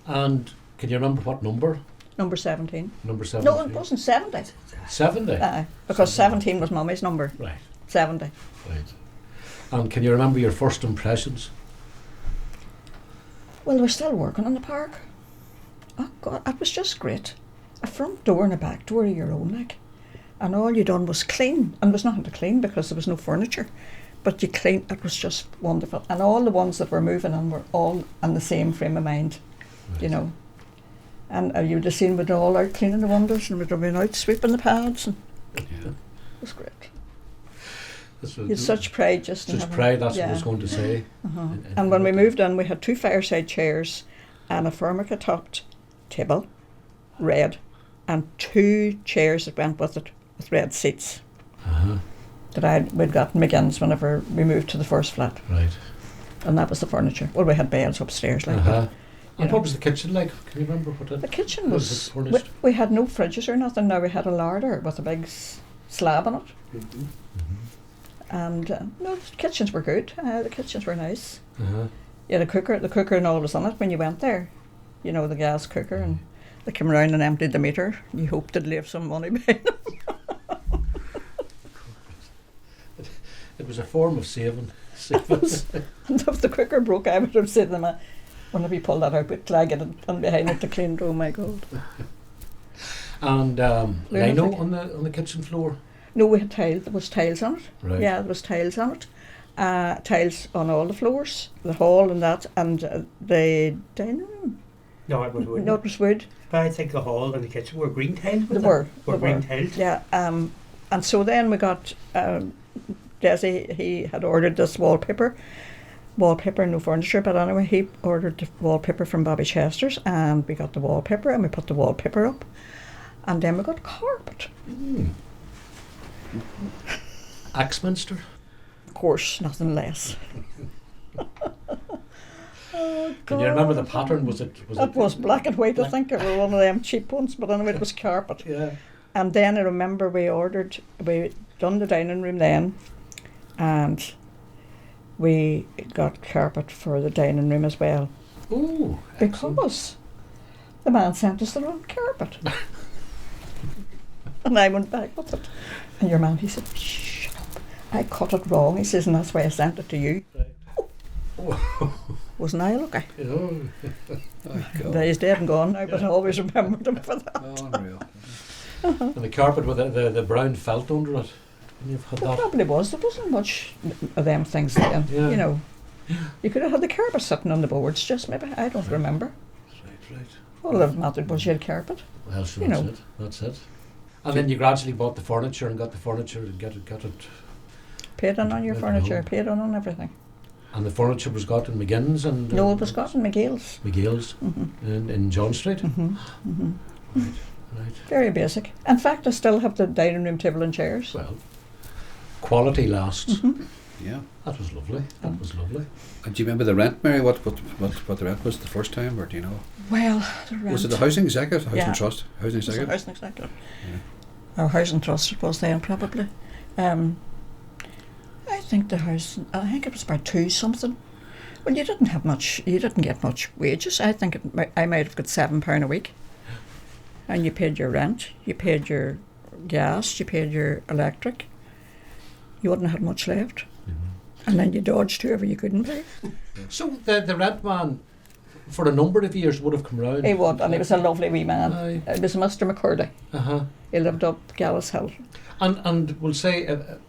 And can you remember what number? number 17. Number 17? No, it wasn't 70. 70? Because 17 was Mummy's number. Right. 70. Right. And can you remember your first impressions? Well, we're still working on the park. Oh God, it was just great. A front door and a back door of your own, like. And all you done was clean. And there was nothing to clean because there was no furniture. But you clean, it was just wonderful. And all the ones that were moving in were all in the same frame of mind, Right. you know. And you'd have seen we'd all out cleaning the windows, and we'd have been out sweeping the pads, and Yeah. it was great. That's You had such pride just in Just having- pride, that's what I yeah. was going to say. Uh-huh. And when we moved in, we had 2 fireside chairs and a Formica topped table, red, and 2 chairs that went with it with red seats Uh-huh. that we'd got in McGinn's whenever we moved to the first flat. Right. And that was the furniture. Well, we had beds upstairs, like Uh-huh. that. And know. what was the kitchen like? Can you remember what it The kitchen How was. it furnished? We had no fridges or nothing. Now we had a larder with a big slab on it. Mm-hmm. And no, the kitchens were good. The kitchens were nice. Uh-huh. Yeah, the cooker and all was on it when you went there. You know, the gas cooker, and they came around and emptied the meter. You hoped they'd leave some money behind them. It was a form of saving. And if the cooker broke, I would have said to them, whenever you pull that out, we'd flag it and behind it to clean it. Oh my God. And lino Lunatic. on the kitchen floor. No, we had tiles. There was tiles on it. Right. Yeah, there was tiles on it. Tiles on all the floors, the hall and that, and the dining room. No, it was wood. No, it was wood. But I think the hall and the kitchen were green tiles. They were. Green tiles. Yeah. And so then we got Desi. He had ordered this wallpaper, no furniture, but anyway, he ordered the wallpaper from Bobby Chester's, and we got the wallpaper, and we put the wallpaper up, and then we got carpet. Axminster. Of course, nothing less. Oh, Can you remember the pattern? Was it? It was black and white, I think. It was one of them cheap ones, but anyway, it was carpet. Yeah. And then I remember we done the dining room then, and we got carpet for the dining room as well. Ooh, because the man sent us the wrong carpet. And I went back with it. And your man, he said, shut up. I cut it wrong. He says, and that's why I sent it to you. right. Wasn't I lucky? Oh. He's dead and gone now, but I always remembered him for that. Oh, unreal. And the carpet with the brown felt under it. And you've had There that. probably was. There wasn't much of them things then. Yeah. You know, you could have had the carpet sitting on the boards, just maybe. I don't remember. Right. All that mattered was you had carpet. Well, so You that's know. it. That's it. And then you gradually bought the furniture and got the furniture and got it. Paid on your Right, furniture, no. paid on everything. And the furniture was got in McGinn's and No, it was got in McGill's. McGill's in John Street. Right. Very basic. In fact, I still have the dining room table and chairs. Well, quality lasts. Yeah. That was lovely. That was lovely. And do you remember the rent, Mary? What the rent was the first time, or do you know? Well, the rent. Was it the housing executive, the housing Yeah. trust, housing Was it executive? housing executive? Or housing trust it was then probably. I think I think it was about 2 something. Well, you didn't have much. You didn't get much wages. I think I might have got £7 a week, and you paid your rent, you paid your gas, you paid your electric. You wouldn't have had much left, and then you dodged whoever you couldn't pay. So the rent man, for a number of years, would have come round. He would, and he was a lovely wee man. Aye. It was Mr. McCurdy. He lived up Gallas Hill. And we'll say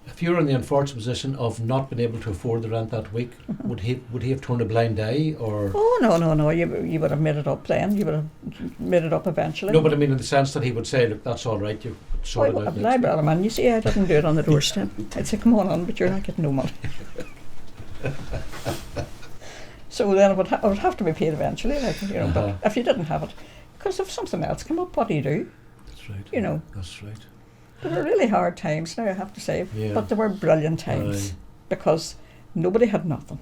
if you're in the unfortunate position of not being able to afford the rent that week, would he have turned a blind eye or? Oh no! You would have made it up then. You would have made it up eventually. No, but I mean in the sense that he would say, look, that's all right. You sort it out. I brought him in. You see, I didn't do it on the doorstep. I'd say, come on, but you're not getting no money. So then it would have to be paid eventually, like, you know. But if you didn't have it, because if something else came up, what do you do? That's right. You know. That's right. They were really hard times now, I have to say, Yeah. but they were brilliant times because nobody had nothing.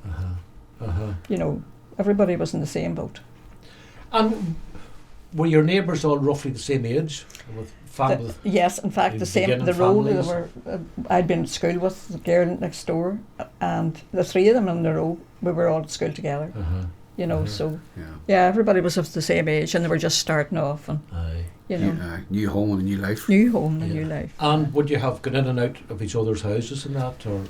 You know, everybody was in the same boat. And were your neighbours all roughly the same age? Yes, in fact, the same. The row they were. I'd been at school with the girl next door, and the 3 of them in the row. We were all at school together. You know, so yeah, everybody was of the same age, and they were just starting off, and you know, new home and a new life. New home and new life. And would you have gone in and out of each other's houses and that, or?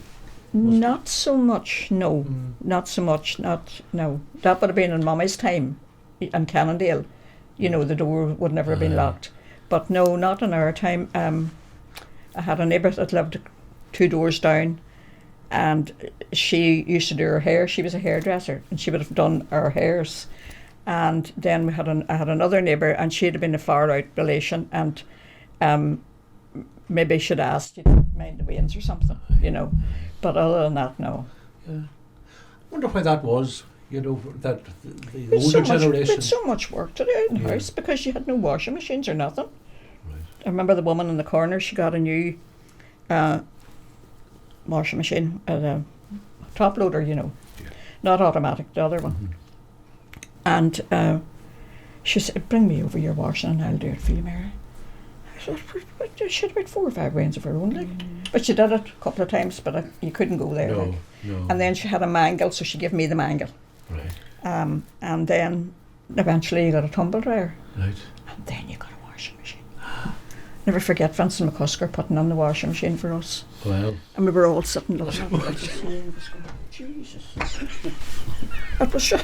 Not so much, no. Not so much, no. That would have been in Mummy's time in Cannondale. You know, the door would never have been locked. But no, not in our time. I had a neighbour that lived 2 doors down, and she used to do her hair. She was a hairdresser, and she would have done our hairs. And then I had another neighbour, and she'd have been a far out relation, and maybe she'd asked, you know, mind the wains or something, you know. But other than that, no. Yeah. I wonder why that was, you know, that the older generation. It's so much work to do in the house because you had no washing machines or nothing. Right. I remember the woman in the corner, she got a new washing machine, a top loader, you know, not automatic, the other one. And she said, bring me over your washing and I'll do it for you, Mary. I said, she had about 4 or 5 wains of her own, like. But she did it a couple of times, but you couldn't go there. No. And then she had a mangle, so she gave me the mangle. Right. And then eventually you got a tumble dryer. Right. And then you got a washing machine. Never forget Vincent McCusker putting on the washing machine for us. Well. And we were all sitting looking at it. Jesus. That was sure.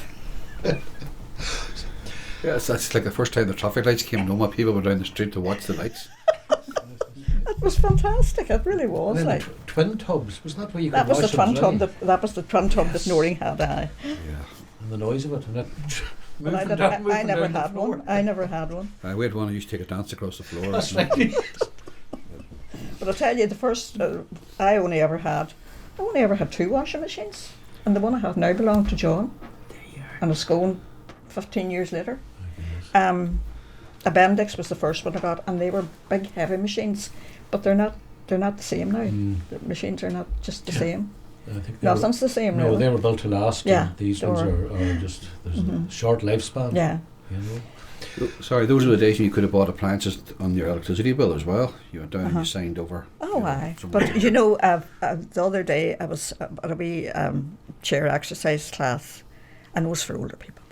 Yes, that's like the first time the traffic lights came on, people were down the street to watch the lights. It was fantastic. It really was. And then Like twin tubs, wasn't that where you could that was wash the twin them tub. That was the twin tub that Noreen had. And the noise of it, and it. But I never had one. I never had one. We had one who used to take a dance across the floor. That's right. But I tell you, the first I only ever had 2 washing machines, and the one I have now belonged to John. And it's going 15 years later. A Bendix was the first one I got, and they were big, heavy machines, but they're not the same now. The machines are not just the same. I think Nothing's the same. No, really. they were built to last. Yeah, These ones are just there's a short lifespan. Yeah. You know. Sorry, those were the days when you could have bought appliances on your electricity bill as well. You went down and you signed over. Oh, aye. But you know, the other day I was at a wee chair exercise class, and it was for older people.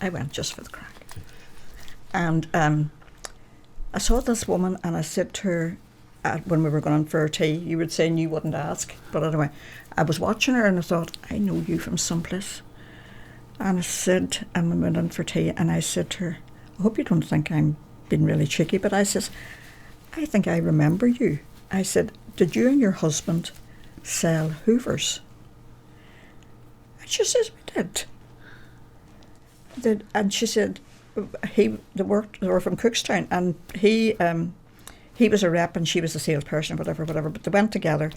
I went just for the crack. And I saw this woman, and I said to her, when we were going for a tea, you would say you wouldn't ask, but anyway, I was watching her and I thought, I know you from someplace. And I said, and we went in for tea, and I said to her, I hope you don't think I'm being really cheeky, but I says, I think I remember you. I said, did you and your husband sell Hoovers? And she says, we did. And she said, they were from Cookstown, and he was a rep and she was a salesperson or whatever, but they went together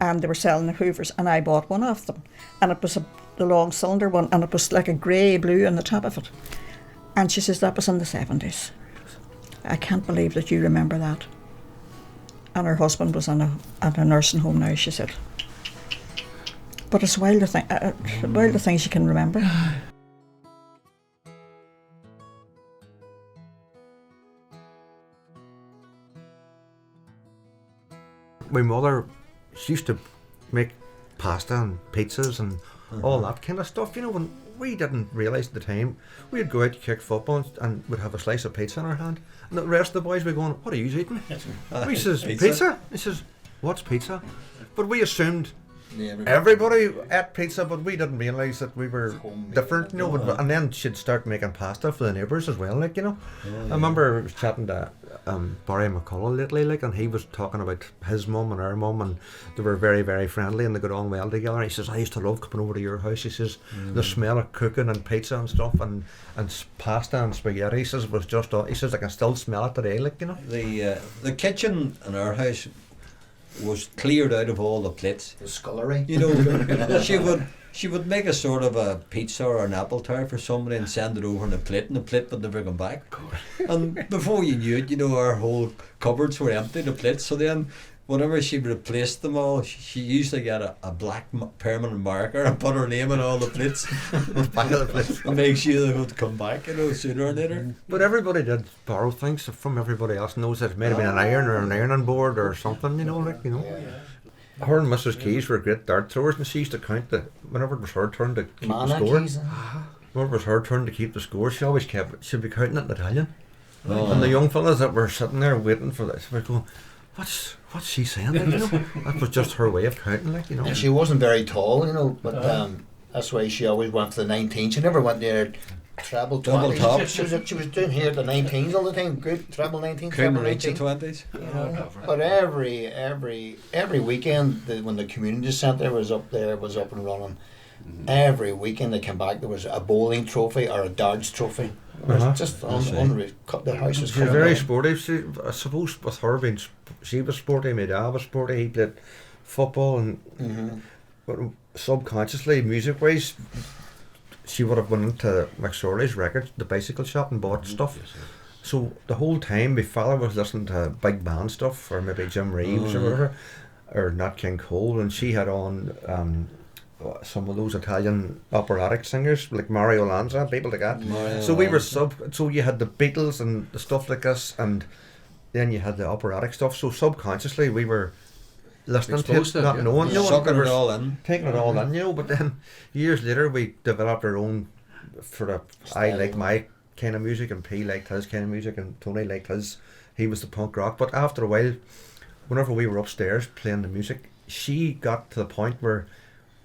and they were selling the Hoovers, and I bought one of them, and it was the long cylinder one, and it was like a grey blue on the top of it. And she says, that was in the 70s. I can't believe that you remember that. And her husband was at a nursing home now, she said. But it's wild the things you can remember. My mother, she used to make pasta and pizzas and all that kind of stuff, you know, when we didn't realise at the time. We'd go out to kick football and we'd have a slice of pizza in our hand, and the rest of the boys were going, what are you eating? We says, pizza? He says, what's pizza? But we assumed everybody ate pizza, but we didn't realise that we were different, you know. And then she'd start making pasta for the neighbours as well, like, you know. I remember I was chatting to Barry McCullough lately, like, and he was talking about his mum and our mum, and they were very, very friendly and they got on well together. And he says, I used to love coming over to your house. He says, the smell of cooking and pizza and stuff and pasta and spaghetti, he says, it was just, he says, I can still smell it today, like, you know. The kitchen in our house was cleared out of all the plates. The scullery. You know, she would make a sort of a pizza or an apple tart for somebody and send it over in a plate, and the plate would never come back. And before you knew it, you know, our whole cupboards were empty, the plates. So then, whenever she replaced them all, she used to get a black permanent marker and put her name on all the plates. Back of the plates. And make sure they would come back, you know, sooner or later. But everybody did borrow things from everybody else. Knows that it might have been an iron or an ironing board or something, you know, like, you know. Her and Mrs. Keys were great dart throwers, and she used to count whenever it was her turn to keep the score. Whenever it was her turn to keep the score, she'd be counting it in Italian. And the young fellas that were sitting there waiting for this were going, what's she saying? Like, you know? That was just her way of counting, like, you know. And she wasn't very tall, you know, but that's why she always went for the 19. She never went near treble 20s. Top. She was doing here the 19s all the time. Good treble 19s. Couldn't reach the 20s. But every weekend when the community centre was up and running, every weekend they came back, there was a bowling trophy or a darts trophy. It was just unreal. The house was She's very sporty. I suppose with her being, she was sporty, my dad was sporty, he played football, and but subconsciously, music wise, she would have went into McSorley's records, the bicycle shop, and bought stuff. So the whole time my father was listening to big band stuff, or maybe Jim Reeves or whatever, or Nat King Cole, and she had on some of those Italian operatic singers like Mario Lanza, people like that. So we were so you had the Beatles and the stuff like this, and then you had the operatic stuff. So subconsciously we were listening to it, not knowing, sucking it all in, taking it all in, you know. But then years later we developed our own sort of, I like my kind of music and P liked his kind of music and Tony liked his, he was the punk rock. But after a while, whenever we were upstairs playing the music, she got to the point where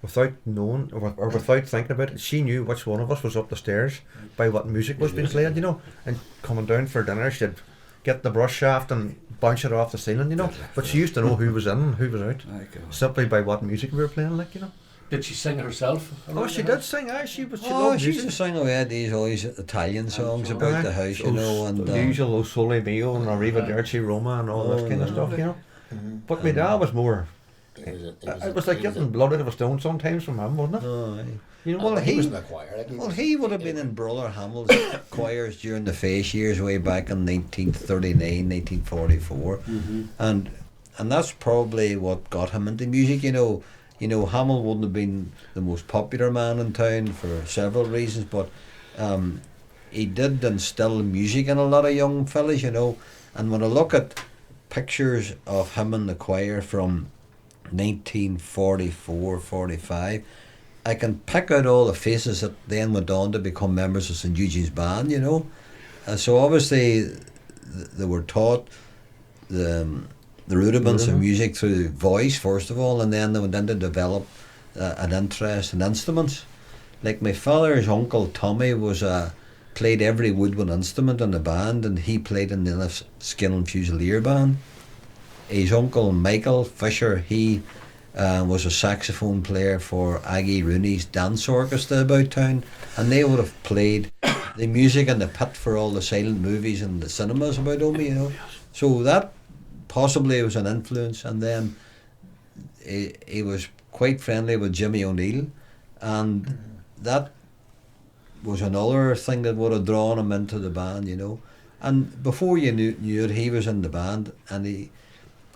without knowing or without thinking about it, she knew which one of us was up the stairs by what music was being played, you know. And coming down for dinner, she'd get the brush shaft and bounce it off the ceiling, you know. But she used to know who was in and who was out simply by what music we were playing, like, you know. Did she sing herself? Oh, she did sing. She loved she music. used to sing away all these Italian songs about the house, you know, and the usual O Sole Mio and Arrivederci Roma and all that kind of stuff, you know. But my dad was more. It was like getting blood out of a stone sometimes from him, wasn't it? You know, he was in the choir. He would have been in Brother Hamill's choirs during the Face years way back in 1939, 1944, and that's probably what got him into music. You know, Hamill wouldn't have been the most popular man in town for several reasons, but he did instill music in a lot of young fellas, you know. And when I look at pictures of him in the choir from 1944, 45, I can pick out all the faces that then went on to become members of St Eugene's band, you know. So obviously they were taught the rudiments of music through voice first of all, and then they went in to develop an interest in instruments. Like my father's uncle Tommy was played every woodwind instrument in the band, and he played in the Skin and Fusilier band. His uncle Michael Fisher, he was a saxophone player for Aggie Rooney's dance orchestra about town, and they would have played the music in the pit for all the silent movies and the cinemas about Omagh, you know. So that possibly was an influence. And then he was quite friendly with Jimmy O'Neill, and that was another thing that would have drawn him into the band, you know. And before you knew it, he was in the band, and he,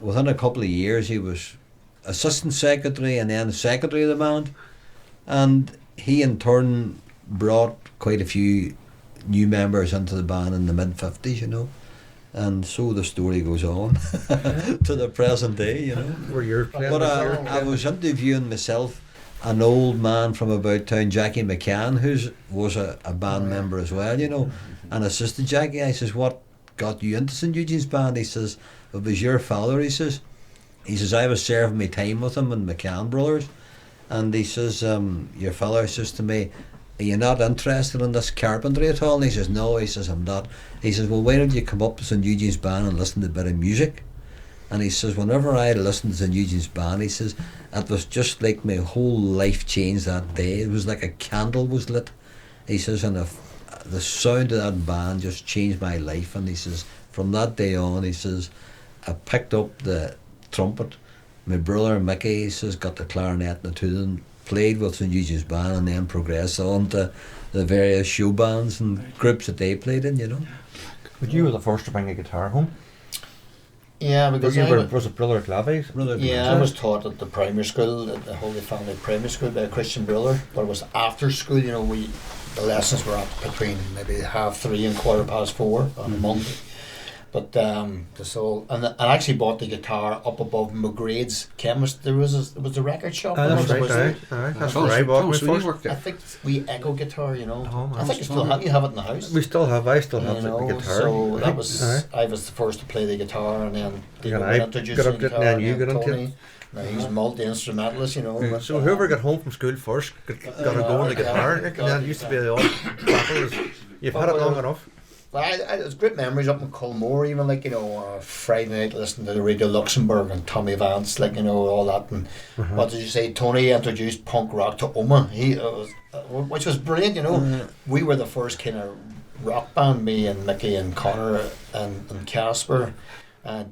within a couple of years, he was assistant secretary and then secretary of the band, and he in turn brought quite a few new members into the band in the mid-50s, you know. And so the story goes on to the present day, you know. But I was interviewing myself an old man from about town, Jackie McCann, who was a band member as well, you know. And I says to Jackie, I says, what got you into St Eugene's band? He says, it was your father, he says. He says, I was serving my time with him and McCann brothers. And he says, your father says to me, are you not interested in this carpentry at all? And he says, no, he says, I'm not. He says, well, why don't you come up to St Eugene's band and listen to a bit of music? And he says, whenever I listened to St Eugene's band, he says, it was just like my whole life changed that day. It was like a candle was lit. He says, and the sound of that band just changed my life. And he says, from that day on, he says, I picked up the trumpet. My brother Mickey, he says, got the clarinet and the tune, played with St Eugene's band, and then progressed on to the various show bands and groups that they played in, you know. But you were the first to bring a guitar home? Yeah, because was it Brother Clavy's? Yeah, I was taught at the primary school, at the Holy Family Primary School by a Christian brother, but it was after school, you know, the lessons were at between maybe 3:30 and 4:15 on a Monday. But and I actually bought the guitar up above McGrath's chemist. There was a record shop. That's right. That's where I bought my first. I think we Echo guitar, you know. I think you have it in the house. I still have the guitar. So that was I was the first to play the guitar, and then introduced the guitar. And you got into it. Now he's a multi-instrumentalist, you know. But, so whoever got home from school first got to go on the guitar. And that used to be the old battle. You've had it long enough. But it was great memories up in Culmore, even like, you know, Friday night listening to the Radio Luxembourg and Tommy Vance, like, you know, all that. And what did you say? Tony introduced punk rock to Omagh, which was brilliant, you know. We were the first kind of rock band, me and Mickey and Connor and Casper.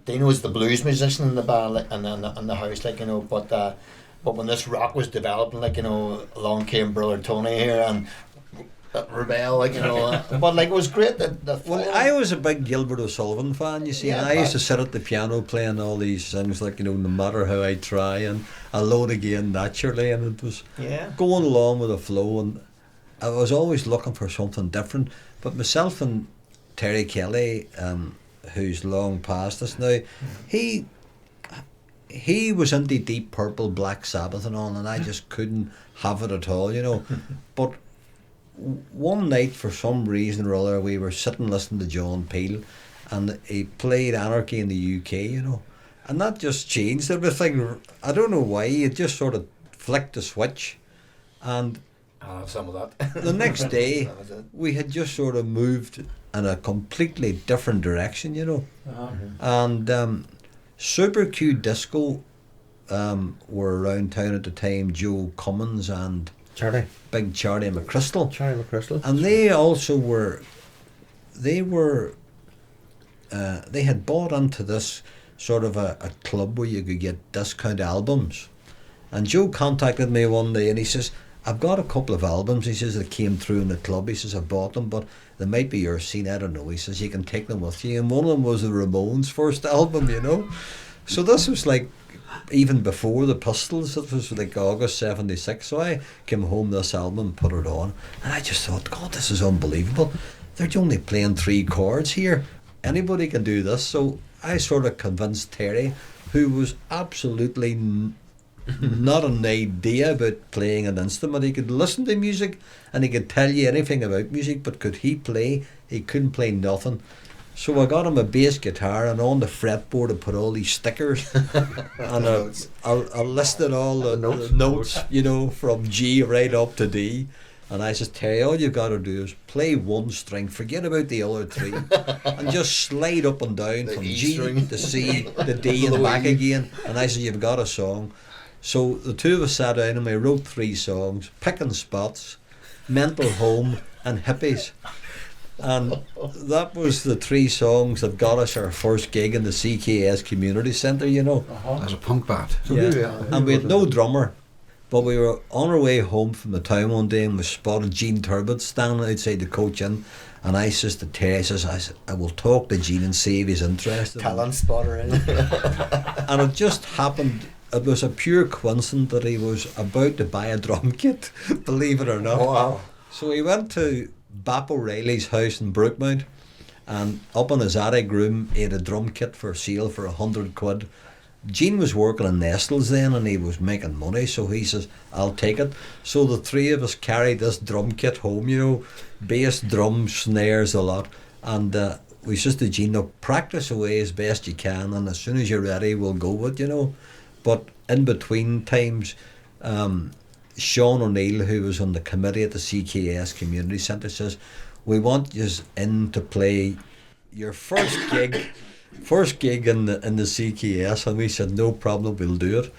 Dino was the blues musician in the band, like, and in the house, like, you know. But when this rock was developing, like, you know, along came Brother Tony here and rebel, like, you know. But like, it was great that well, I was a big Gilbert O'Sullivan fan, you see, and I used to sit at the piano playing all these things, like, you know, no matter how I try, and Alone Again naturally, and it was going along with the flow, and I was always looking for something different. But myself and Terry Kelly, who's long past us now, he was into Deep Purple, Black Sabbath and all, and I just couldn't have it at all, you know. But one night, for some reason or other, we were sitting listening to John Peel, and he played Anarchy in the UK, you know, and that just changed everything. I don't know why, it just sort of flicked the switch, and I'll have some of that. The next day we had just sort of moved in a completely different direction, you know. And Super Q Disco were around town at the time, Joe Cummins and Big Charlie McChrystal. And they also were, they had bought into this sort of a club where you could get discount albums. And Joe contacted me one day and he says, I've got a couple of albums, he says, that came through in the club. He says, I bought them, but they might be your scene, I don't know. He says, you can take them with you. And one of them was the Ramones' first album, you know. So this was like, even before the Pistols, it was like August 76. So I came home this album and put it on, and I just thought, God, this is unbelievable. they're only playing 3 chords here. Anybody can do this. So I sort of convinced Terry, who was absolutely not an idea about playing an instrument. He could listen to music and he could tell you anything about music, but could he play? He couldn't play nothing. So I got him a bass guitar, and on the fretboard I put all these stickers and I listed all the notes, you know, from G right up to D. And I said, Terry, all you've got to do is play 1 string, forget about the other 3, and just slide up and down from G to C to D and back again. And I said, you've got a song. So the 2 of us sat down and we wrote 3 songs: Picking Spots, Mental Home, and Hippies. And that was the 3 songs that got us our first gig in the CKS Community Centre, you know. As a punk band. And we had no drummer. But we were on our way home from the town one day and we spotted Gene Turbot standing outside the coach inn, and I says to Terry, I said, I will talk to Gene and see if he's interested. Talent spotter, in. And it just happened, it was a pure coincidence that he was about to buy a drum kit, believe it or not. Oh, wow. So he went to Bap O'Reilly's house in Brookmount, and up in his attic room he had a drum kit for sale for £100. Gene was working in Nestles then and he was making money, so he says, I'll take it. So the 3 of us carried this drum kit home, you know, bass, drums, snares, a lot. And we says to Gene, look, practice away as best you can, and as soon as you're ready we'll go with, you know. But in between times, Sean O'Neill, who was on the committee at the CKS Community Centre, says, we want you in to play your first gig in the CKS. And we said, no problem, we'll do it.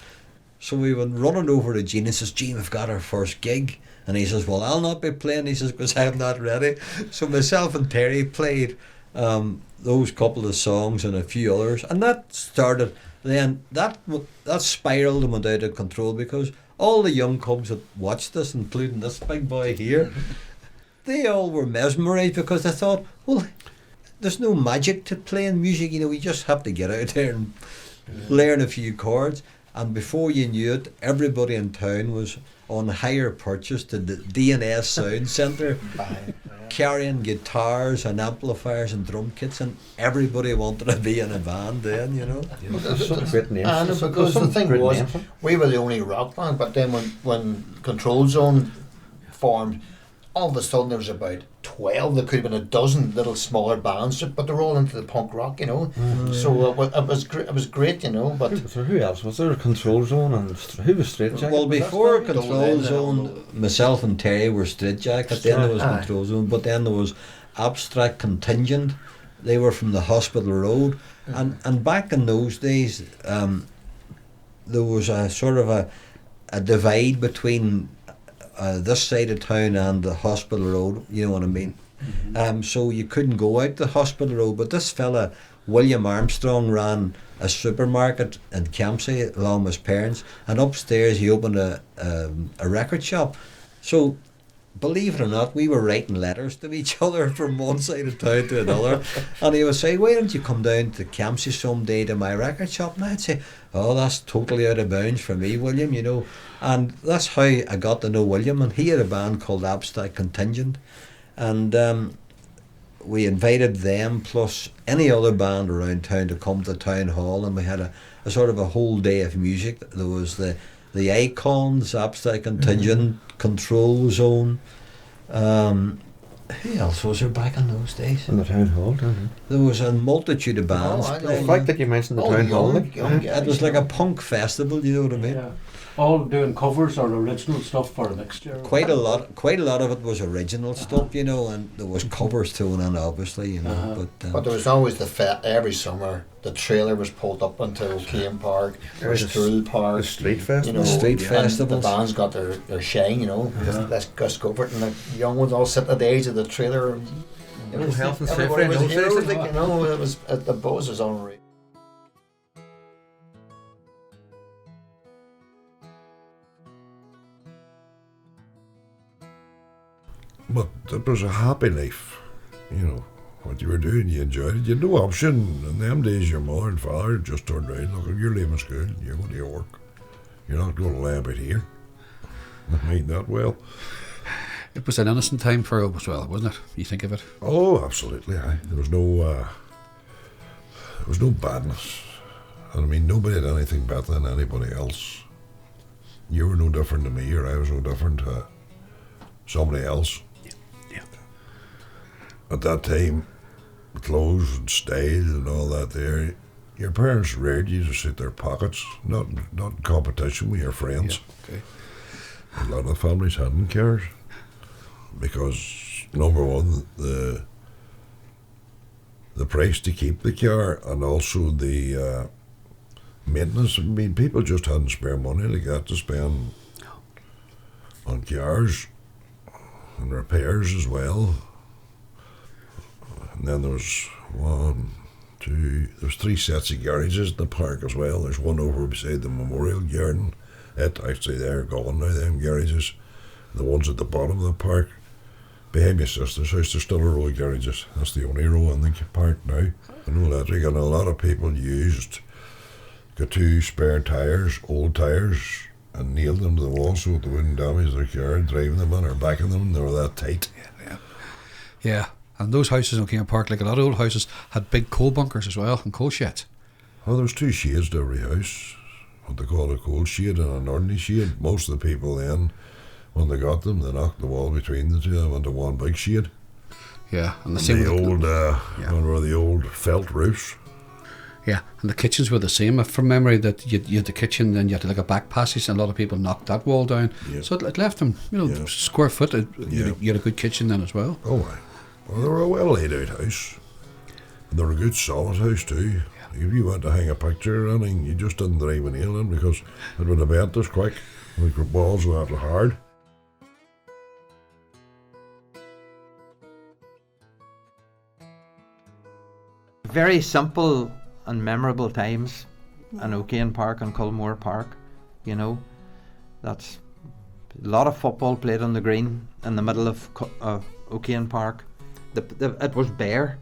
So we went running over to Gene and says, Gene, we've got our first gig. And he says, well, I'll not be playing. He says, because I'm not ready. So myself and Terry played those couple of songs and a few others, and that started then that spiraled and went out of control, because all the young cubs that watched this, including this big boy here, they all were mesmerised, because they thought, well, there's no magic to playing music, you know, we just have to get out there and learn a few chords. And before you knew it, everybody in town was on hire purchase to the D&S Sound Centre, carrying guitars and amplifiers and drum kits, and everybody wanted to be in a band then, you know. And because the thing was, we were the only rock band, but then when Control Zone formed, all of a sudden there was about 12, there could have been a dozen little smaller bands, but they're all into the punk rock, you know. So it was great, you know. But who else was there? Control Zone, and who was Straight Jacket? Well, before Control Zone, myself and Terry were Straight Jackets. Then there was Control Zone, but then there was Abstract Contingent. They were from the Hospital Road, and back in those days, there was a sort of a divide between this side of town and the Hospital Road, you know what I mean. So you couldn't go out the Hospital Road, but this fella William Armstrong ran a supermarket in Campsie along with his parents, and upstairs he opened a record shop. So believe it or not, we were writing letters to each other from one side of town to another, and he would say, why don't you come down to Campsie someday to my record shop? And I'd say, oh, that's totally out of bounds for me, William, you know. And that's how I got to know William, and he had a band called Abstract Contingent, and we invited them plus any other band around town to come to the town hall, and we had a sort of a whole day of music. There was the Icons, Abstract Contingent, Control Zone. Who else was there back in those days? In the town hall, there was a multitude of bands. The fact that you mentioned the town hall, it was like a punk festival, you know what I mean? Yeah. All doing covers or original stuff for a mixture. Quite a lot of it was original stuff, you know, and there was covers thrown in, obviously, you know. But there was always every summer the trailer was pulled up into O'Kane Park, or Stroll Park, the street festival, you know, street festivals. The bands got their shine, you know. Let's go over it, and the young ones all sit at the edge of the trailer. You know, health and safety. Everybody was heroes, you know. It was the buzz was unreal. But it was a happy life, you know. What you were doing, you enjoyed it. You had no option. In them days, your mother and father just turned around, look, you're leaving school, you're going to your work. You're not going to lay about here. I mean that well. It was an innocent time for us as well, wasn't it? You think of it. Oh, absolutely. Aye. There was no badness. And I mean, nobody had anything better than anybody else. You were no different to me, or I was no different to somebody else. Yeah. At that time, clothes and style and all that there, your parents reared you to suit their pockets, not in competition with your friends. Yeah, okay. A lot of families hadn't cared because, number one, the price to keep the car, and also the maintenance. I mean, people just hadn't spare money like that to spend on cars and repairs as well. And then there was there's 3 sets of garages in the park as well. There's one over beside the Memorial Garden. Actually, they're gone now, them garages. The ones at the bottom of the park, behind my sister's house, there's still a row of garages. That's the only row in the park now. And electric, and a lot of people got 2 spare tyres, old tyres, and nailed them to the wall so they wouldn't damage their car, driving them in or backing them. They were that tight. Yeah. And those houses in O'Keefe Park, like a lot of old houses, had big coal bunkers as well and coal sheds. Oh, there was 2 shades to every house. What they call a coal shade and an ordinary shade. Most of the people then, when they got them, they knocked the wall between the two and went to one big shade. Yeah, and the old felt roofs. Yeah, and the kitchens were the same. From memory, that you had the kitchen, then you had like a back passage, and a lot of people knocked that wall down. Yeah. So it left them, square foot. You had a good kitchen then as well. Oh, aye. Well, they were a well laid out house. And they were a good solid house too. Yeah. If you went to hang a picture or anything, you just didn't drive a nail in because it would have bent us quick. The walls were that hard. Very simple and memorable times in O'Keefe Park and Culmore Park. That's a lot of football played on the green in the middle of O'Keefe Park. It was bare.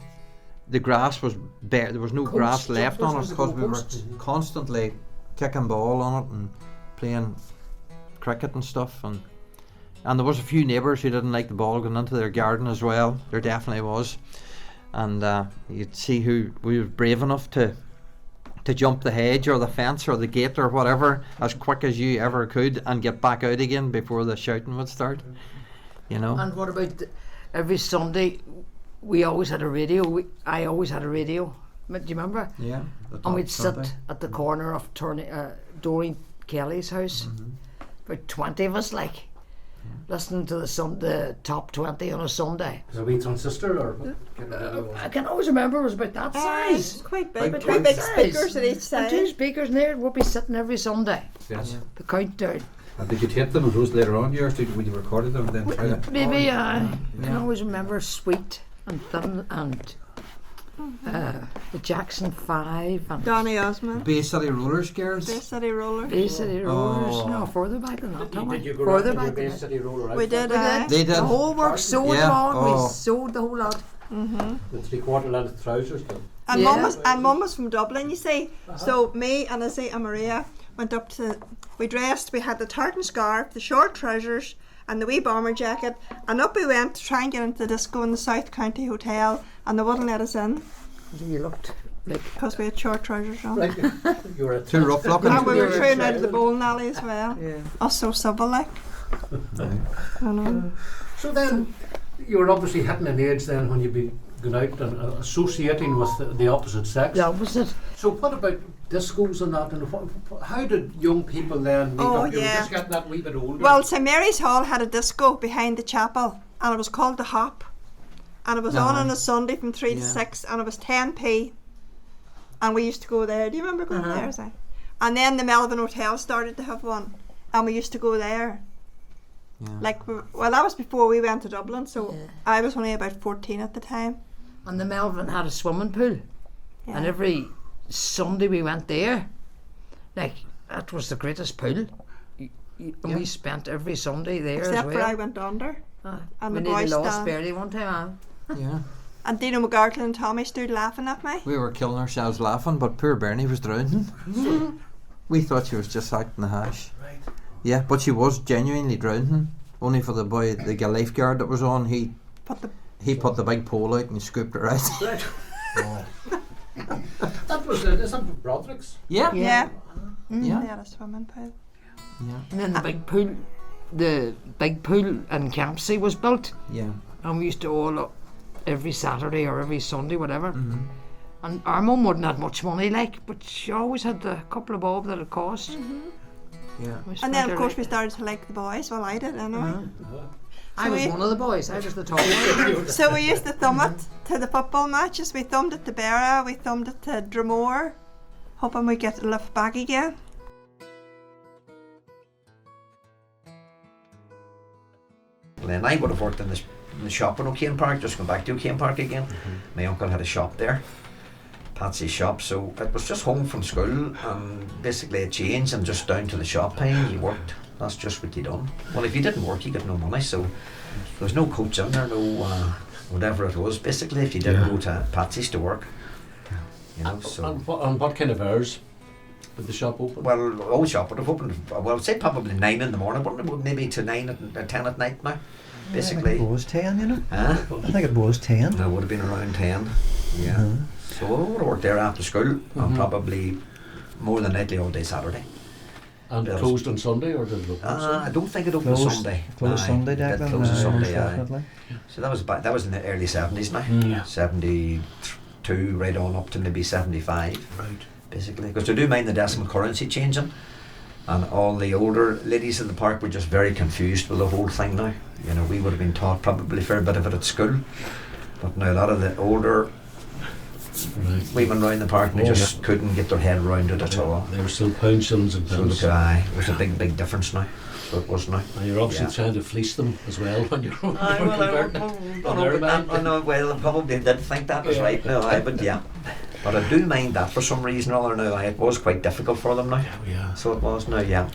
The grass was bare. There was no grass left on it because we were constantly kicking ball on it and playing cricket and stuff. And there was a few neighbours who didn't like the ball going into their garden as well. There definitely was. And you'd see who was brave enough to jump the hedge or the fence or the gate or whatever as quick as you ever could and get back out again before the shouting would start. And what about every Sunday? We always had a radio. I always had a radio. Do you remember? Yeah. And we'd sit at the corner of Doreen Kelly's house. Mm-hmm. About 20 of us, listening to the top 20 on a Sunday. Was it a wee transistor or what? I can always remember it was about that size. It's quite big. About 2 that big size. speakers at each And side. 2 speakers in there. We'll be sitting every Sunday. Yes. The countdown. And did you tape them and those later on years? When you recorded them then? Maybe I can always remember Sweet and Thin and the Jackson 5 and Donny Osmond. Bay City Roller Scares. Bay City Roller. Bay City Rollers. No, further back than that. Did you go Further around back your Bay than City roller We did. They did. The whole work sewed Yeah. on. Oh. We sewed the whole lot. The 3/4 length trousers though. And Yeah. Mum was from Dublin, you see. So me and Izzy and Maria went up to. We dressed. We had the tartan scarf, the short trousers, and the wee bomber jacket. And up we went to try and get into the disco in the South County Hotel, and they wouldn't let us in You looked like because we had short trousers on. Right. You were Too rough looking. And we were thrown out of the bowling alley as well. yeah. Us so civil like. I know. So then, you were obviously hitting an age then when you'd be going out and associating with the opposite sex. The opposite. So what about discos and that? And how did young people then meet Oh, up? You were yeah. just getting that wee bit older. Well, St Mary's Hall had a disco behind the chapel, and it was called the Hop, and it was on a Sunday from 3 to 6, and it was 10p, and we used to go there. Do you remember going there, Si? And then the Melbourne Hotel started to have one, and we used to go there. Yeah. Well, that was before we went to Dublin, so Yeah. I was only about 14 at the time. And the Melvin had a swimming pool. Yeah. And every Sunday we went there. That was the greatest pool. And we spent every Sunday there Except as well. for I went under, and we the nearly boys lost stand. barely one time. Yeah. And Dino McGrath and Tommy stood laughing at me. We were killing ourselves laughing, but poor Bernie was drowning. We thought she was just acting the hash. Right. Yeah, but she was genuinely drowning only for the boy, the lifeguard that was on, he put the big pole out and scooped it right. That was is that Broderick's? Yeah. Yeah. They had a swimming pool. Yeah. And then the big pool in Campsie was built. Yeah. And we used to all up every Saturday or every Sunday, whatever. Mm-hmm. And our mum wouldn't have much money, like, but she always had the couple of bob that it cost. Yeah. And then, of course, we started to like the boys. Well, I did anyway. I was one of the boys. I was the tall one. So we used to thumb it to the football matches. We thumbed it to Berra, we thumbed it to Dromore, hoping we get lift back again. Then I would have worked in the shop in O'Kane Park, just going back to O'Kane Park again. My uncle had a shop there, Patsy's shop, so it was just home from school and basically a change and just down to the shop time. You worked, that's just what you done. Well, if you didn't work, you got no money, so there was no coach in there, no whatever it was. Basically, if you didn't go to Patsy's to work, you know. So. And what kind of hours did the shop open? Well, old shop would have opened, well, I'd say probably 9 in the morning, wouldn't it? Maybe to 9 or 10 at night now. Basically. I think it was 10, you know. Huh? I think it was 10. No, it would have been around 10. Yeah. So I would have worked there after school and probably more than likely all day Saturday. And it closed on Sunday, or did it open on Sunday? I don't think it opened on Sunday. Closed Sunday, Declan. Closed on Sunday, definitely. So that was in the early 70s now. 72 right on up to maybe 75. Right. Basically, because they do mind the decimal currency changing, and all the older ladies in the park were just very confused with the whole thing now. You know, we would have been taught probably a fair bit of it at school, but now a lot of the older women around the park, they just couldn't get their head around it at all. They were still pounds, shillings and pence. So it was a big difference now. So it was now. And you're obviously trying to fleece them as well when you're well, I probably did think that was right now, but yeah. But I do mind that for some reason or other now. It was quite difficult for them now. Yeah. So it was now, yeah.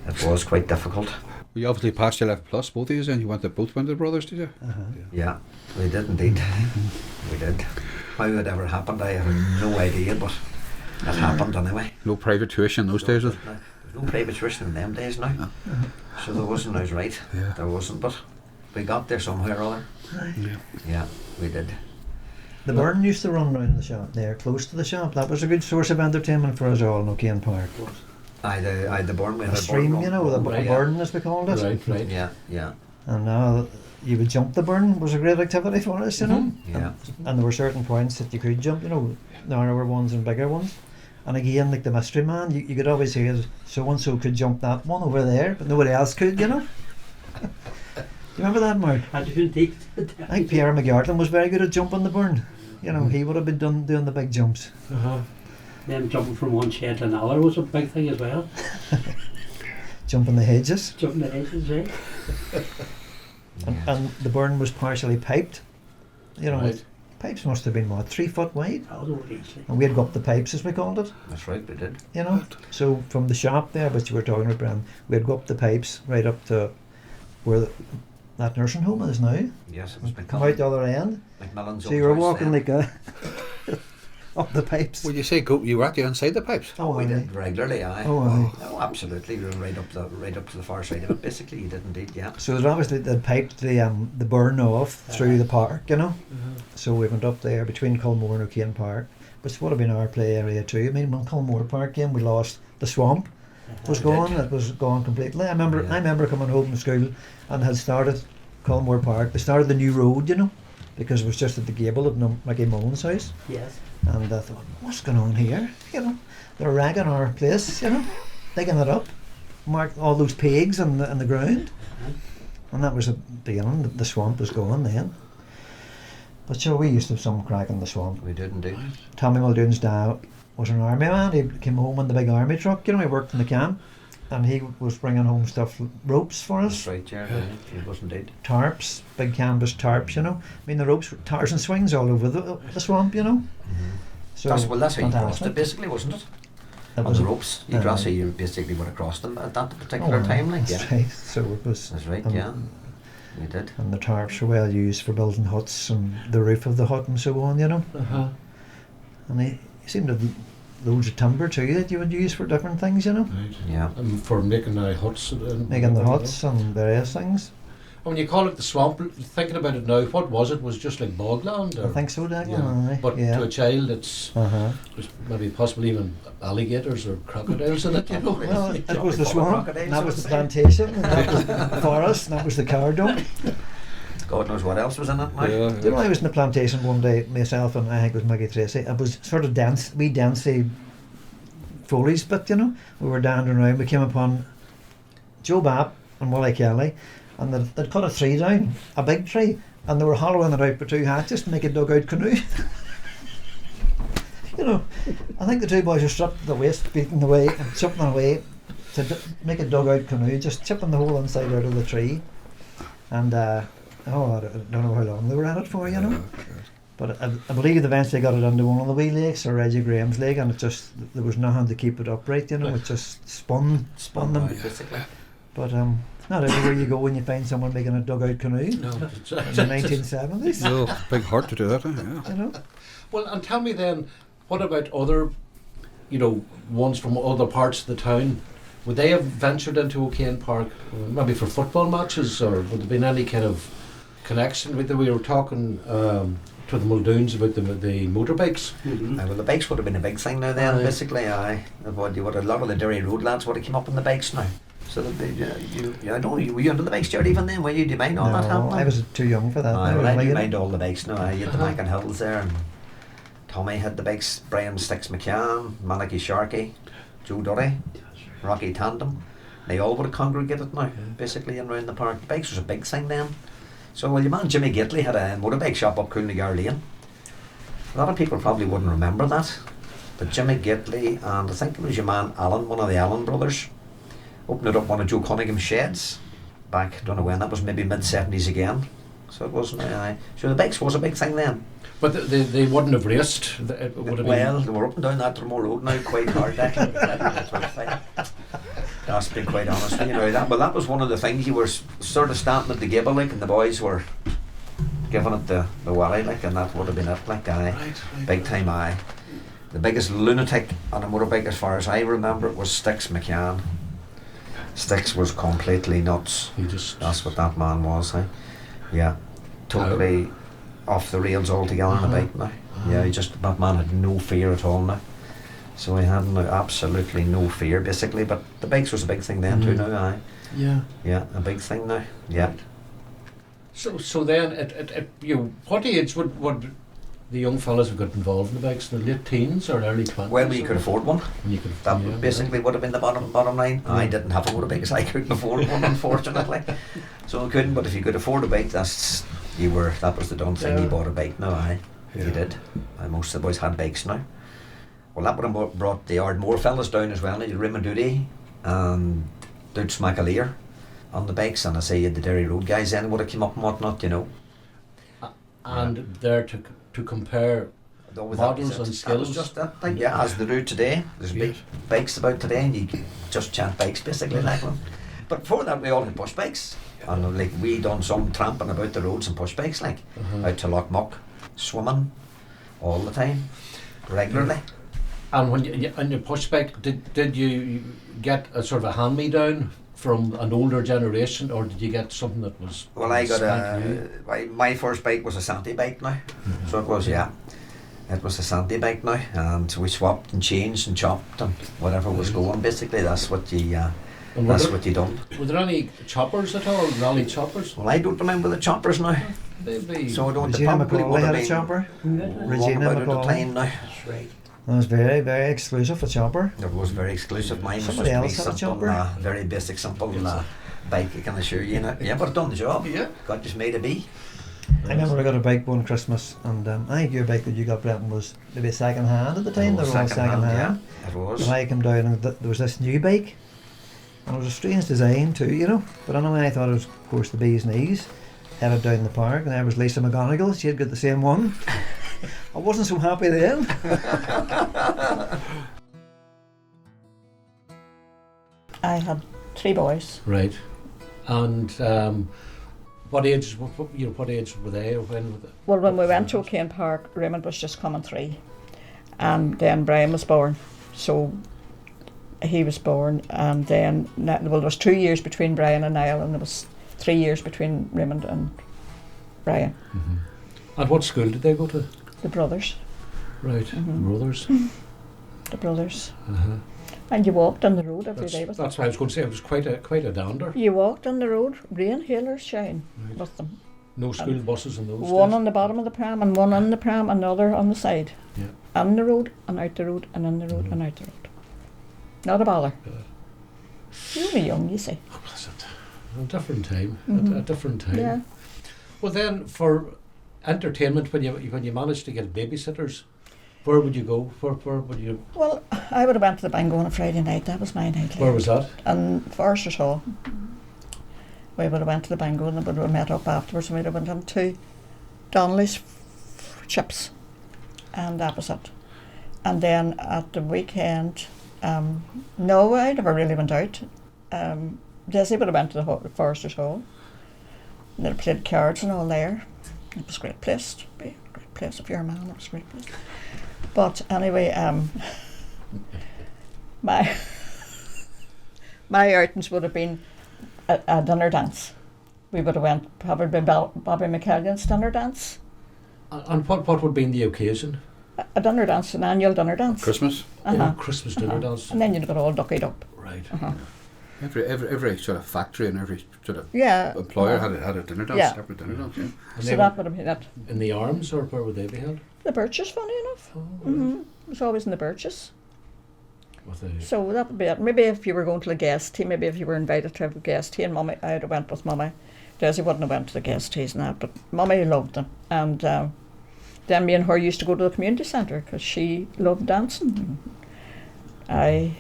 It was quite difficult. Well, you obviously passed your level plus, both of you, and you went to both Winter Brothers, did you? Yeah, we did indeed. We did. How it ever happened, I have no idea, but it happened anyway. No private tuition in those days? There's no private tuition in them days now. So there wasn't, I was right. Yeah. There wasn't, but we got there somehow or other. Yeah, we did. The burn used to run round the shop there, close to the shop. That was a good source of entertainment for us all in O'Kane Park. The burn, we had a stream, burn you know, the burn as we called it. Right. Yeah. And now you would jump the burn was a great activity for us, you know. Yeah. And there were certain points that you could jump, you know, narrower ones and bigger ones. And again, like the mystery man, you could always hear so and so could jump that one over there, but nobody else could, you know. Do you remember that, Mark? I think Pierre McGrath was very good at jumping the burn. You know, he would have been doing the big jumps. Them jumping from one shed to another was a big thing as well. Jumping the hedges. Jumping the hedges, right? And the burn was partially piped. You know, Right. pipes must have been, 3 foot wide? Easily. And we'd go up the pipes, as we called it. That's right, we did. You know, so from the shop there, which you were talking about, Brian, we'd go up the pipes right up to where that nursing home is now. Yes, it was Come out the other end. McMillan's So you were old house walking then. like up the pipes. When you say go, you were actually inside the pipes? Oh, we did regularly, aye. Oh, aye. No, absolutely. We were right up to the far side of it. Basically, you did indeed, yeah. So there's obviously they'd piped the burn off through the park, you know. So we went up there between Culmore and O'Kane Park, which would have been our play area too. I mean, when Culmore Park came, we lost the swamp. Was gone. It was gone completely. I remember coming home from school and had started Culmore Park. They started the new road, you know, because it was just at the gable of Mickey Mullen's house. Yes. And I thought, what's going on here? You know, they're ragging our place, you know, digging it up, marked all those pegs in the ground. And that was the beginning. The swamp was gone then. But sure, we used to have some crack in the swamp. We did indeed. Tommy Muldoon's dad was an army man. He came home in the big army truck, you know, he worked in the camp. And he was bringing home ropes for us. That's right, yeah, he was indeed. Tarps, big canvas tarps, you know. I mean, the ropes were Tarzan swings all over the swamp, you know. So That's how you crossed fantastic. it, basically, wasn't it? That On was the ropes. That's how you basically would have crossed them at that particular time, like, that's yeah. right. So it was. That's right, yeah. We did. And the tarps were well used for building huts and the roof of the hut and so on, you know. And he seemed to have loads of timber too that you would use for different things, you know. Right. Yeah. And for making huts. And Making the huts and various things. When you call it the swamp, thinking about it now, what was it? Was it just like bogland? I think so, Declan. Yeah. Aye, But yeah. to a child, it's there's maybe possibly even alligators or crocodiles in it, you know. Well, it was the full of swamp, crocodiles, and that I was would the say. plantation, and that was the forest, and that was the car dump. God knows what else was in it now. Do you know, I was in the plantation one day, myself and I think it was Maggie Tracy. It was sort of dancey foliage bit, you know. We were dandering around, we came upon Joe Bapp and Willie Kelly, and they'd cut a tree down, a big tree, and they were hollowing it out with two hatchets to make a dugout canoe. You know, I think the two boys were stripped to the waist, beating away and chipping away to make a dugout canoe, just chipping the whole inside out of the tree. And I don't know how long they were at it for, you know. But I believe they eventually got it into one of the wee lakes, or Reggie Graham's lake, and it just, there was nothing to keep it upright, you know. It just spun them. Basically. But not everywhere you go when you find someone making a dugout canoe No. in the 1970s. No, big heart to do that, yeah. You know. Well, and tell me then, what about other, ones from other parts of the town? Would they have ventured into O'Kane Park, maybe for football matches, or would there been any kind of connection with them? We were talking to the Muldoons about the motorbikes. Well, the bikes would have been a big thing now then, Aye. basically. A lot of the Derry Road lads would have come up on the bikes now. So that I don't know, were you under the bikes, Jared, even then? Were you? Do you mind all that happening? I was too young for that. I do mind all the bikes now. I had the Mac and Hills there, and Tommy had the bikes, Brian Sticks McCann, Malachy Sharkey, Joe Durry, Rocky Tandem. They all would have congregated now, basically, in around the park. Bikes was a big thing then. So, well, your man Jimmy Gately had a motorbike shop up Coolnagar Lane. A lot of people probably wouldn't remember that. But Jimmy Gately, and I think it was your man Alan, one of the Allen brothers, opened up one of Joe Cunningham's sheds back, don't know when, that was maybe mid-70s again. So it wasn't, so the bikes was a big thing then. But they wouldn't have raced. It would have Well, they were up and down that Dromore Road now quite hard. That's been quite honest with you now. That was one of the things. You were sort of standing at the gable like, and the boys were giving it the wally like, and that would have been it like, big time eye. The biggest lunatic on a motorbike as far as I remember it was Sticks McCann. Sticks was completely nuts. That's what that man was, yeah, totally off the rails altogether on the bike now. Yeah, that man had no fear at all now. So he had absolutely no fear basically, but the bikes was a big thing then too now, Yeah, a big thing now, yeah. So then, what age would the young fellas have got involved in the bikes? In the late teens or early 20s? Well, you could afford one. That basically would have been the bottom line. I didn't have a motorbike because I couldn't afford one, unfortunately. So I couldn't, but if you could afford a bike, that was the done thing. You bought a bike now, you did. Most of the boys had bikes now. Well, that would have brought the Ardmore fellas down as well. You had Raymond Doody and Dutch McAleer on the bikes, and I say you had the Derry Road guys then would have come up and whatnot, And there to compare models and skills. That was just that thing, as they do today. There's big bikes about today, and you can just chant bikes basically like them. But before that, we all had push bikes, and like we done some tramping about the roads and push bikes, like out to Lochmuck, swimming all the time, regularly. And when you on your push bike, did you get a sort of a hand me down from an older generation, or did you get something that was? Well, I got my first bike was a Santi bike now, so it was it was a Santi bike now, and we swapped and changed and chopped and whatever was going. Basically, that's what you done. Were there any choppers at all? Rally choppers? Well, I don't remember the choppers now. So I don't. Regina McCauley had a chopper. Regina McCauley. Now. That's right. It was very, very exclusive, a chopper. It was very exclusive. Mine Somebody else had a simple, chopper. very basic, simple bike, I can assure you. Yeah, but it done the job. Yeah. God just made a bee. I remember I got a bike one Christmas, and I think your bike that you got, Brenton, was maybe second hand at the time. They were all second hand. Yeah, it was. And I came down and there was this new bike, and it was a strange design too, But anyway, I thought it was, of course, the bee's knees. Headed down the park, and there was Lisa McGonigal. She had got the same one. I wasn't so happy then. I had 3 boys. Right. And what age? What age were they, or when were they? Well, when we went to O'Kane Park, Raymond was just coming 3, and then Brian was born. So he was born, and then, well, there was 2 years between Brian and Niall, and there was 3 years between Raymond and Brian. And what school did they go to? The brothers. Right, brothers. The brothers. And you walked on the road every day with them. That's what I was going to say. It was quite a dander. You walked on the road, rain, hail or shine, with them. No school buses in those days? One on the bottom of the pram and one on the pram, another on the side. Yeah. On the road and out the road and in the road and out the road. Not a bother. You were young, you see. Oh, bless it. A different time. A different time. Yeah. Well, then, for entertainment, when you managed to get babysitters, where would you go? Where would you? Well, I would have went to the bingo on a Friday night. That was my night. Where was that? In Foresters Hall. We would have went to the bingo and we would have met up afterwards, and we would have went into Donnelly's chips, and that was it. And then at the weekend, no, I never really went out. Desi would have went to the Foresters Hall. And they played cards and all there. It was a great place to be. Great place if you're a man. It was a great place. But anyway, my outings would have been a dinner dance. We would have went probably Bobby McCallion's dinner dance. And what would have been the occasion? A dinner dance, an annual dinner dance. Christmas? Christmas dinner dance. And then you'd got all duckied up. Right. Every sort of factory and every sort of Yeah. employer had a dinner dance, separate dinner dance. Yeah. And So that would have been it. in the Arms, or where would they be held? The Birches, funny enough. It was always in the Birches. So that would be it. Maybe if you were going to a guest tea, maybe if you were invited to have a guest tea, and Mummy, I'd have went with Mummy. Desi wouldn't have went to the guest teas and that, but Mummy loved them. And then me and her used to go to the community centre because she loved dancing. I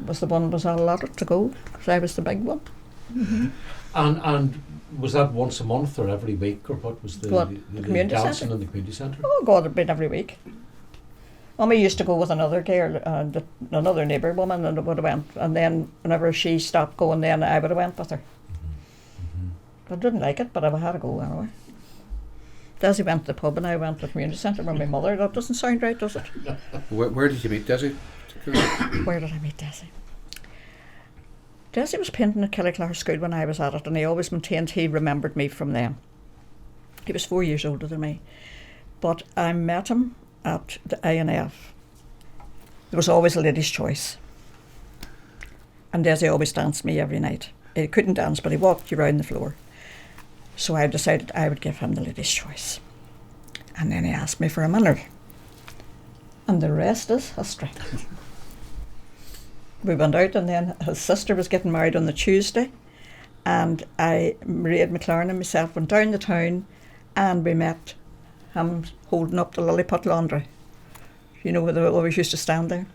was the one was allotted to go because I was the big one. And was that once a month or every week, or what was the community dancing centre? in the community centre? Oh God, it'd been every week. Mummy used to go with another girl, another neighbour woman, and would have went. And then whenever she stopped going, then I would have went with her. I didn't like it, but I had to go anyway. Desi went to the pub and I went to the community centre with my mother. That doesn't sound right, does it? Where did you meet Desi? Where did I meet Desi? Desi was painting at Killyclar School when I was at it, and he always maintained he remembered me from then. He was 4 years older than me. But I met him at the INF. There was always a lady's choice. And Desi always danced me every night. He couldn't dance, but he walked you around the floor. So I decided I would give him the lady's choice. And then he asked me for a mineral. And the rest is history. We went out, and then his sister was getting married on the Tuesday, and Mairead McLaren and myself went down the town, and we met him holding up the Lilliput laundry. You know where they always used to stand there.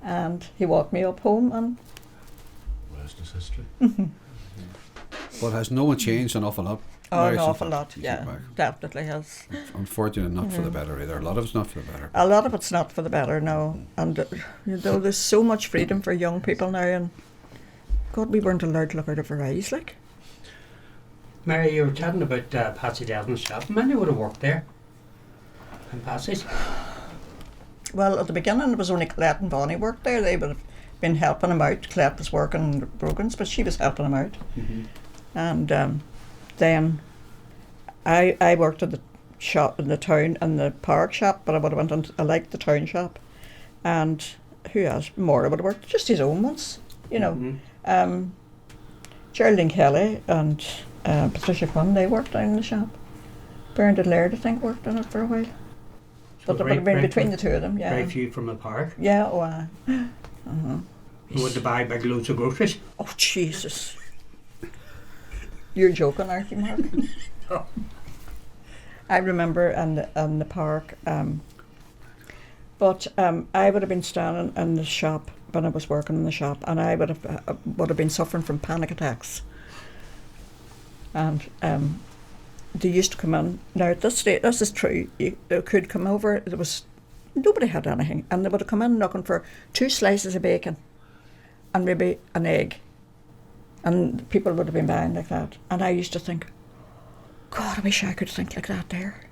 And he walked me up home, and rest is history. But has no one changed an awful lot? Oh, an awful lot, yeah, definitely has. Unfortunately, not for the better either. A lot of it's not for the better. A lot of it's not for the better, no. And you know, there's so much freedom for young people now, and God, we weren't allowed to look out of our eyes, like. Mary, you were chatting about Patsy Delvin's shop. Many would have worked there. And Patsy's. Well, at the beginning, it was only Colette and Bonnie worked there. They would have been helping him out. Colette was working Brogans, but she was helping him out. And then I worked at the shop in the town, in the park shop, but I would have went on. I liked the town shop. And who else? More would have worked, just his own ones, you know. Geraldine Kelly and Patricia Quinn, they worked down in the shop. Bernadette Laird, I think, worked in it for a while. So but it would have been between the two of them, yeah. Very few from the park. Yeah, Who would to buy big loads of groceries. Oh, Jesus. You're joking, aren't you, Mark? Oh. I remember in the park, but I would have been standing in the shop when I was working in the shop, and I would have been suffering from panic attacks. And they used to come in. Now at this stage, this is true. They could come over. Nobody had anything, and they would have come in looking for 2 slices of bacon, and maybe an egg. And people would have been buying like that. And I used to think, God, I wish I could think like that there.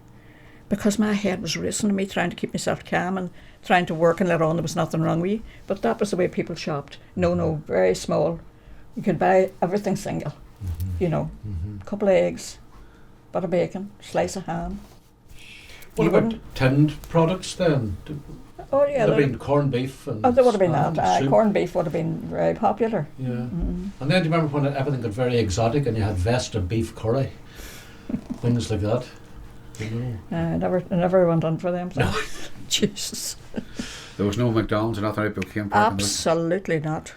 because my head was racing to me, trying to keep myself calm and trying to work and let on there was nothing wrong with you. But that was the way people shopped. No, very small. You could buy everything single, you know, a couple of eggs, bit of bacon, slice of ham. What You about wouldn't- tinned products then? Oh yeah, There would have been corned beef and there would have been spag, that. soup. Corned beef would have been very popular. Yeah. Mm. And then do you remember when everything got very exotic and you had Vesta beef curry? Things like that. You know. I never went on for them. So. Jesus. There was no McDonald's or nothing out Kiln Park. Absolutely not.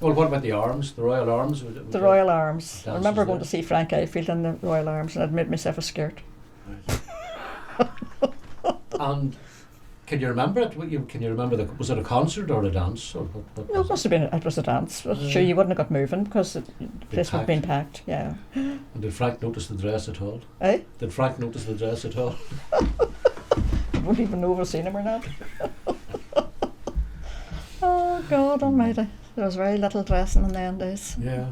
Well, what about the arms? The Royal Arms? The Royal Arms. I Dances remember going there. to see Frank Ifield in the Royal Arms, and I'd made myself a skirt. And can you remember it? Can you remember was it a concert or a dance? Or what No, it must have been. It was a dance. But sure, you wouldn't have got moving because the place would have been packed. Yeah. And did Frank notice the dress at all? Eh? Did Frank notice the dress at all? I wouldn't even know if I've seen him or not. Oh God Almighty! There was very little dressing in them days. Yeah.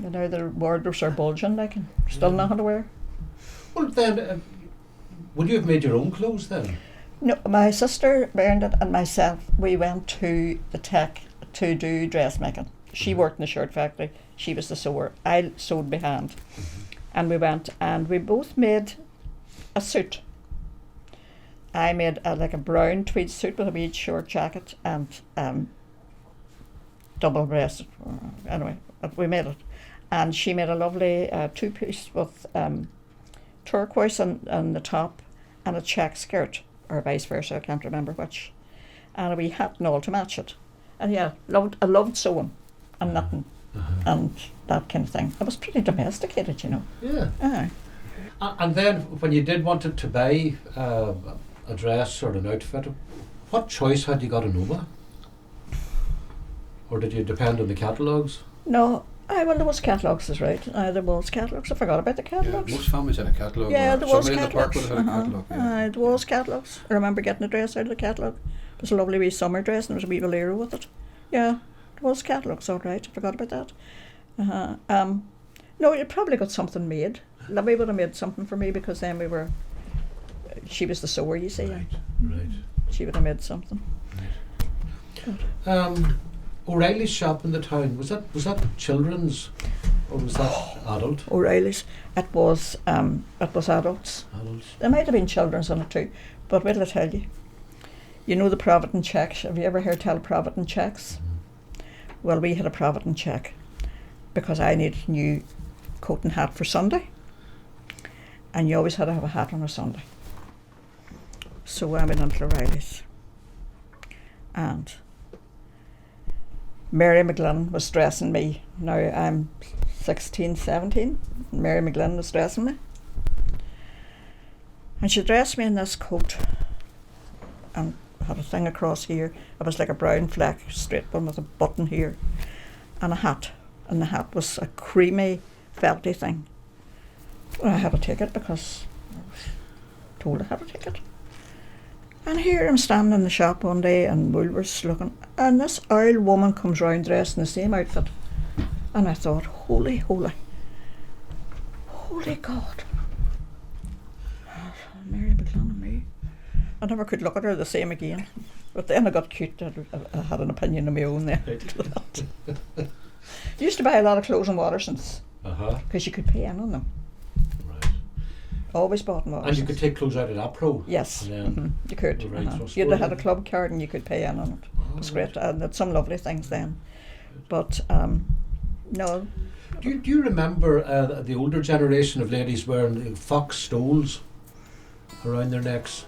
You know, the wardrobes are bulging, like, and still not to wear. Well, then, would you have made your own clothes then? No, my sister Bernadette and myself, we went to the Tech to do dressmaking. She worked in the shirt factory. She was the sewer. I sewed by hand. And we went and we both made a suit. I made like a brown tweed suit with a wee short jacket and double breasted. Anyway, we made it. And she made a lovely two-piece with turquoise on the top and a check skirt, or vice versa, I can't remember which, and a wee hat and all to match it. And yeah, I loved sewing and knitting and that kind of thing. I was pretty domesticated, you know. Yeah. And then when you did want to buy a dress or an outfit, what choice had you got in Omagh? Or did you depend on the catalogues? No, well, there was catalogues, is right. There was catalogues. I forgot about the catalogues. Yeah, most families had a catalogue. Yeah, there was somebody in the park catalogues. would have had a catalogue. Yeah. There was catalogues. I remember getting a dress out of the catalogue. It was a lovely wee summer dress and there was a wee bolero with it. Yeah, there was catalogues, all right. I forgot about that. No, you probably got something made. Libby would have made something for me because then she was the sewer, you see. Right. She would have made something. O'Reilly's shop in the town, was that children's or was that adult? O'Reilly's. It was adults. Adults. There might have been children's on it too, but wait till I tell you. You know the Provident checks. Have you ever heard tell Provident checks? Well, we had a Provident check because I needed a new coat and hat for Sunday, and you always had to have a hat on a Sunday. So I went into O'Reilly's, and Mary McGlynn was dressing me. Now I'm 16, 17. Mary McGlynn was dressing me. And she dressed me in this coat and had a thing across here. It was like a brown fleck, straight one with a button here, and a hat. And the hat was a creamy, felty thing. Well, I had to take it because I was told I had to take it. And here I'm standing in the shop one day and Woolworths looking, and this old woman comes round dressed in the same outfit. And I thought, holy, holy, holy God. Mary McGlynn and me. I never could look at her the same again. But then I got cute. I had an opinion of my own there. Used to buy a lot of clothes in Watersons because you could pay in on them. Always bought in Watersons. And you could take clothes out of that pro? Yes, you could. Right, You'd have had a club card and you could pay in on it. It was great. And had some lovely things then. But no. Do you remember the older generation of ladies wearing fox stoles around their necks?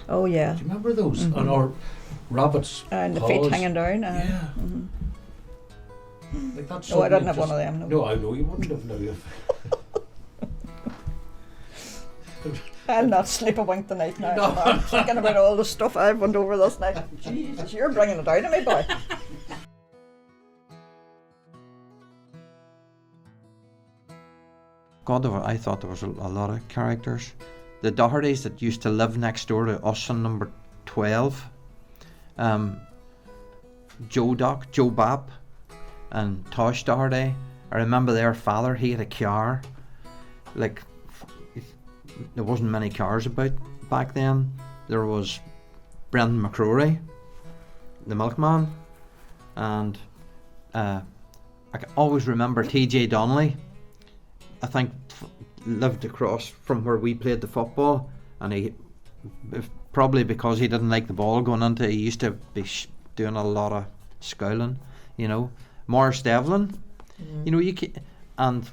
Oh yeah. Do you remember those? Or rabbits' And the paws? feet hanging down. Yeah. Like that's No, I didn't have one of them. No, I know you wouldn't have. No, I'll not sleep a wink tonight now. I'm thinking about all the stuff I've went over this night. Jesus, you're bringing it down to me, boy. God, I thought there was a lot of characters. The Dohertys that used to live next door to us on number 12. Joe Bap and Tosh Doherty. I remember their father, he had a car. Like, there wasn't many cars about back then. There was Brendan McCrory, the milkman, and I can always remember TJ Donnelly. I think lived across from where we played the football, and he probably because he didn't like the ball going into, he used to be doing a lot of scowling, you know. Morris Devlin, you know, and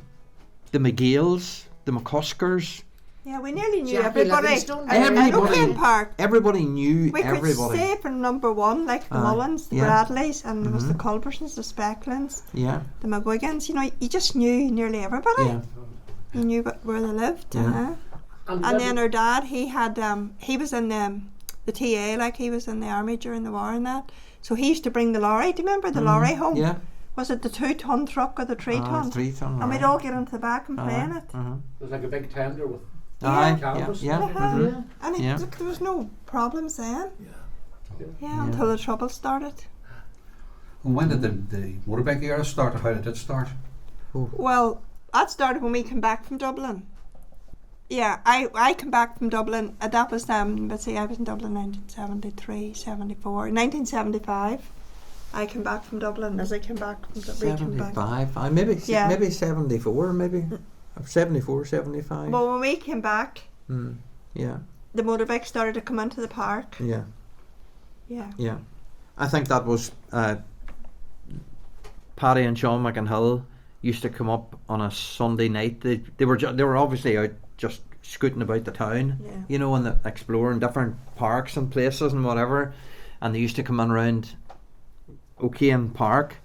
the McGills, the McCuskers. Yeah, we nearly knew Jackie everybody. Livingston. At O'Kane Park. Everybody knew We everybody. could say from number one, like the Mullins, the yeah. Bradleys, and there was the Culbersons, the Specklins, Yeah, the McGuigans. You know, you just knew nearly everybody. yeah. You knew where they lived. Yeah. And then our dad, he had he was in the TA, like he was in the army during the war and that. So he used to bring the lorry. Do you remember the lorry home? Yeah. Was it the 2-ton truck or the 3-ton? 3-ton. And we'd all get into the back and play in it. It was like a big tender with Yeah. canvas. Yeah. And Yeah. look, there was no problems then. Yeah, until the trouble started. And when did the motorbike era start, or how did it start? Well, that started when we came back from Dublin. Yeah, I came back from Dublin. That was let's see, I was in Dublin 1973, 74, 1975. I came back from Dublin as I came back from Dublin. 75. Maybe Yeah. maybe 74. Maybe 74, 75. Well, when we came back, Yeah. the motorbike started to come into the park. Yeah. Yeah. Yeah. I think that was Paddy and Sean McInhill used to come up on a Sunday night. They were obviously out just scooting about the town, Yeah. you know, and exploring different parks and places and whatever. And they used to come in around O'Kane Park,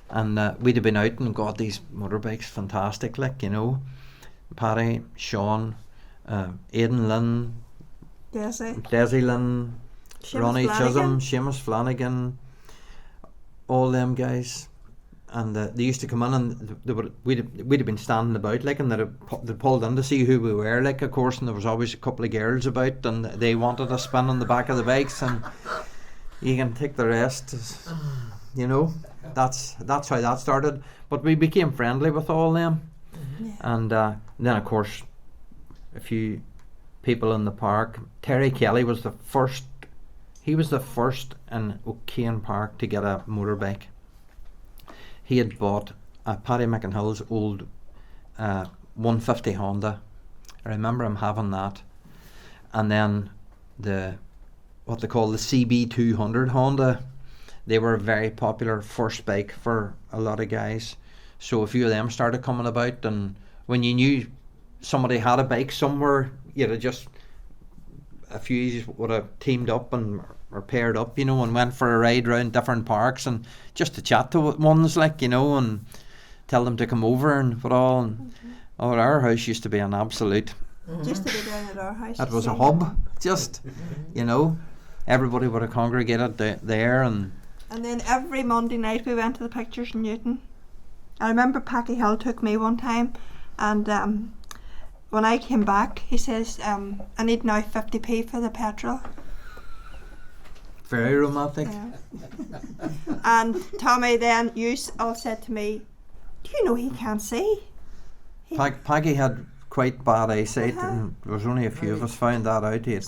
and we'd have been out and got these motorbikes, fantastic, like, you know. Paddy, Sean, Aidan Lynn, Desi Lynn, Seamus Ronnie Flanagan. Chisholm, Seamus Flanagan, all them guys. And they used to come in, and we'd have been standing about, like, and they'd pulled in to see who we were, like, of course, and there was always a couple of girls about, and they wanted a spin on the back of the bikes, and you can take the rest, you know. That's how that started. But we became friendly with all them, and then of course a few people in the park. Terry Kelly was the first. He was the first in O'Kane Park to get a motorbike. He had bought Paddy McInhill's old 150 Honda. I remember him having that, and then what they call the CB200 Honda. They were a very popular first bike for a lot of guys. So a few of them started coming about, and when you knew somebody had a bike somewhere, you'd have just a few would have teamed up and or paired up, you know, and went for a ride around different parks and just to chat to ones, like, you know, and tell them to come over and what all. And our house used to be an absolute. Used to be down at our house. It was a hub, just, you know, everybody would have congregated there, and then every Monday night we went to the pictures in Newton. I remember Packy Hill took me one time, and when I came back, he says, I need now 50p for the petrol. very romantic. Yeah. And Tommy, then you all said to me, do you know he can't see? Paggy had quite bad eyesight, and there was only a few of us found that out. He had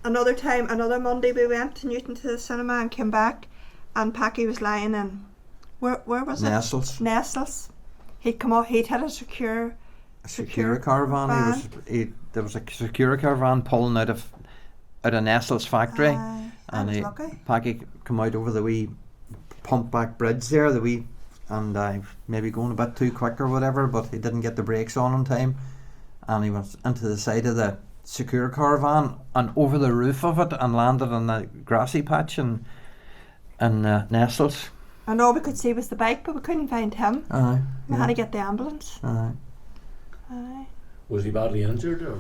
Another time, another Monday, we went to Newton to the cinema and came back, and Packy was lying in where was Nestles. it? Nestles. He'd come off. He'd had a secure caravan. There was a secure caravan pulling out of Nestles factory, and Packy come out over the wee pump back bridge there, and maybe going a bit too quick or whatever, but he didn't get the brakes on in time, and he went into the side of the secure caravan and over the roof of it and landed on the grassy patch in Nestles. And all we could see was the bike, but we couldn't find him. We had to get the ambulance. Was he badly injured, or?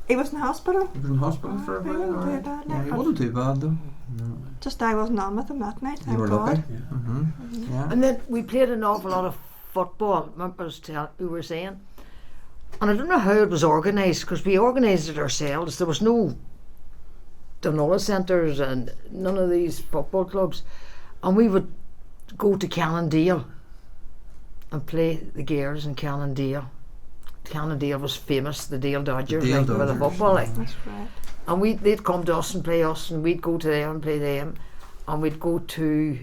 He was in hospital. He was in hospital for a while. He wasn't too bad. Yeah, he wasn't too bad though. No. Just I wasn't on with him that night. You were thank lucky. God. Yeah. And then we played an awful lot of football. Remember we were saying, and I don't know how it was organised, because we organised it ourselves. There was no Donella centres and none of these football clubs, and we would go to Cannondale and play the Gears in Cannondale. Cannondale was famous, the Dale Dodgers, Dale like, with the Dodgers. football, like. That's right. And they'd come to us and play us, and we'd go to them and play them, and we'd go to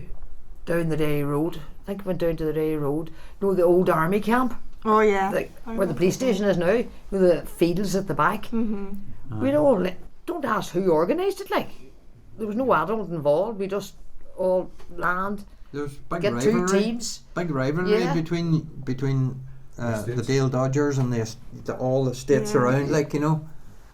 down the Derry Road. I think we went down to the Derry Road. You know, the old army camp, Oh yeah. like where the police station is now, with the fields at the back. Mm-hmm. We'd all don't ask who organised it. Like there was no adult involved. We just all land. There's big Get rivalry. two teams. Big rivalry Yeah. between the Dale Dodgers and all the states Yeah. around, like, you know.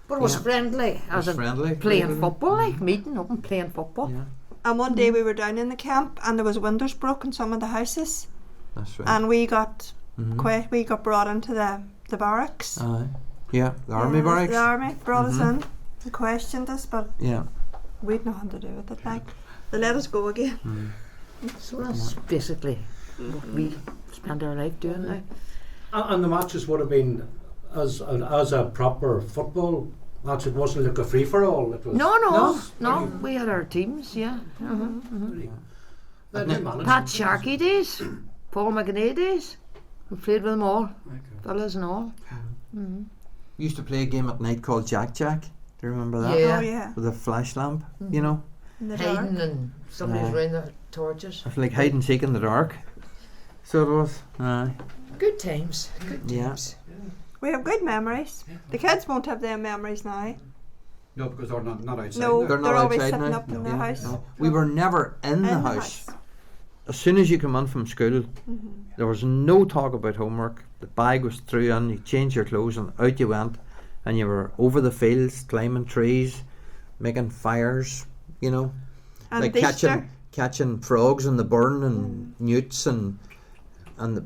But it was Yeah. friendly, as in friendly. playing football, like meeting up and playing football. Yeah, And one day we were down in the camp, and there was windows broke in some of the houses, that's right. and we got Mhm. we got brought into the barracks. Aye. Yeah, the army Yeah, barracks. The army brought us Mhm. in and questioned us, but Yeah. we'd nothing to do with it. Like they let us go again. So that's basically what we spend our life doing now. And the matches would have been as a proper football match. It wasn't like a free for all. It was No. We had our teams, yeah. They managed. Pat Sharkey days, Paul McGrath days. We played with them all, fellas and all. We used to play a game at night called Jack Jack. Do you remember that? Yeah. Oh yeah. With a flash lamp, you know. In the dark. Hiding and somebody's Aye. around the torches. It's like hide and seek in the dark. So it was. Aye. Good times. Good Yeah. times. We have good memories. The kids won't have their memories now. No, because they're not outside. No, now. They're not always outside sitting now. up in the Yeah, house. no. We were never in the house. As soon as you come in from school, there was no talk about homework. The bag was through in, you changed your clothes and out you went, and you were over the fields, climbing trees, making fires, you know, And like Easter. catching frogs in the burn and newts, and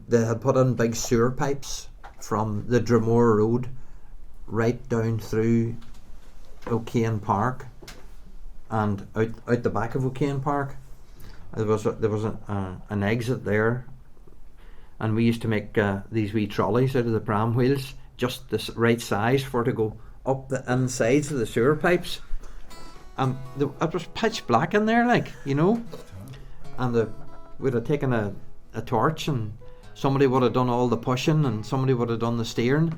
they had put in big sewer pipes from the Dromore Road right down through O'Kane Park and out the back of O'Kane Park. There was an exit there, and we used to make these wee trolleys out of the pram wheels, just the right size for to go up the insides of the sewer pipes. And it was pitch black in there, like, you know. And we'd have taken a torch, and somebody would have done all the pushing, and somebody would have done the steering,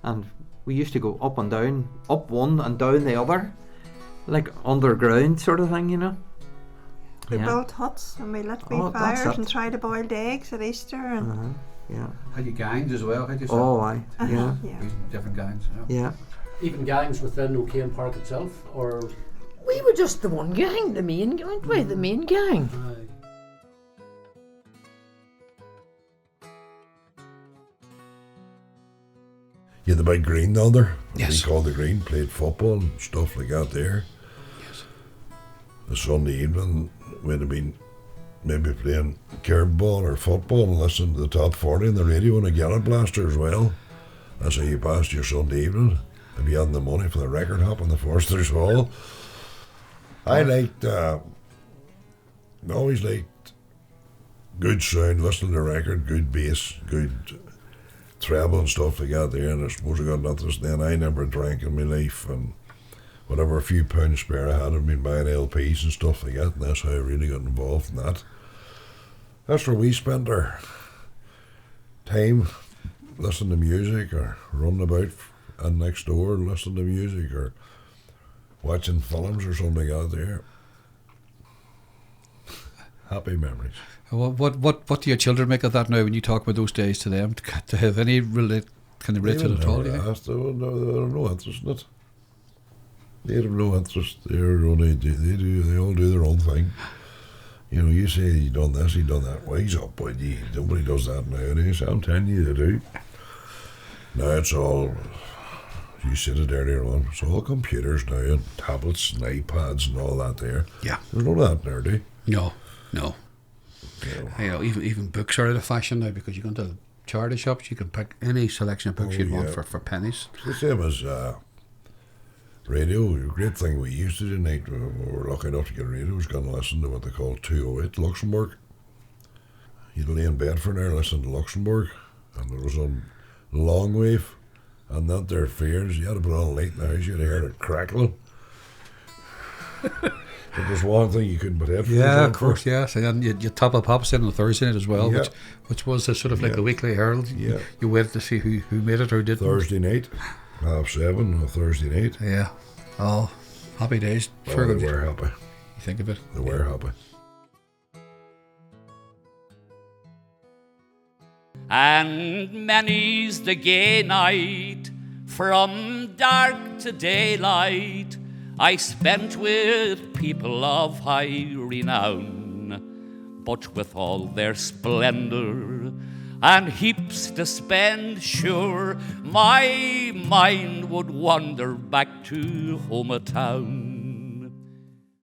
and we used to go up and down, up one and down the other, like underground sort of thing, you know. We built huts and we lit wee Oh, that's fires it. and tried to boiled eggs at Easter and Yeah. Had you gangs as well? Had you some? Oh, aye. Yeah. yeah. Different gangs. Yeah. Even gangs within O'Kane Park itself, or We were just the one gang, the main gang, weren't we? The main gang. You had the big green down there. Yes. We called the green, played football and stuff like that there. Yes. The Sunday evening, we'd have been maybe playing curb ball or football and listening to the top 40 on the radio and a Gallant Blaster as well. That's how you passed your Sunday evening. If you had the money for the record hop in the Forster's Hall. I liked, always liked good sound, listening to the record, good bass, good treble and stuff like that there, and I suppose I got interest then. I never drank in my life, and whatever few pounds spare I had, I'd been buying LPs and stuff like that, and that's how I really got involved in that. That's where we spent our time, listening to music or running about and next door and listening to music or watching films or something like that there. Happy memories. What do your children make of that now when you talk about those days to them? To have any can they relate to it at all? do you think? They have no interest in it. They have no interest. They all do their own thing. You know, you say you done this, you done that. Wise up, boy. Nobody does that nowadays. I'm telling you, they do. Now it's all. You said it earlier on. It's all computers now and tablets and iPads and all that there. Yeah. There's none of that there, do you? No. You know, even books are out of fashion now because you go into charity shops, you can pick any selection of books you'd want for pennies. It's the same as radio. A great thing we used to do night, we were lucky enough to get a radio, was going to listen to what they call 208 Luxembourg. You'd lay in bed for an hour listening to Luxembourg, and it was on long wave, and not their fears. You had to put on a light in the house, you had to hear it crackling. But there's one thing you couldn't put headphones Yeah, on of course, for. yes. And then you top of pops in on Thursday night as well, Yeah. which was a sort of like Yeah. a weekly herald. Yeah. You waited to see who made it or didn't. Thursday night, 7:30 on a Thursday night. Yeah. Oh, happy days. Oh, For they were happy. You think of it. They were happy. And many's the gay night, from dark to daylight, I spent with people of high renown. But with all their splendour and heaps to spend, sure, my mind would wander back to home a town.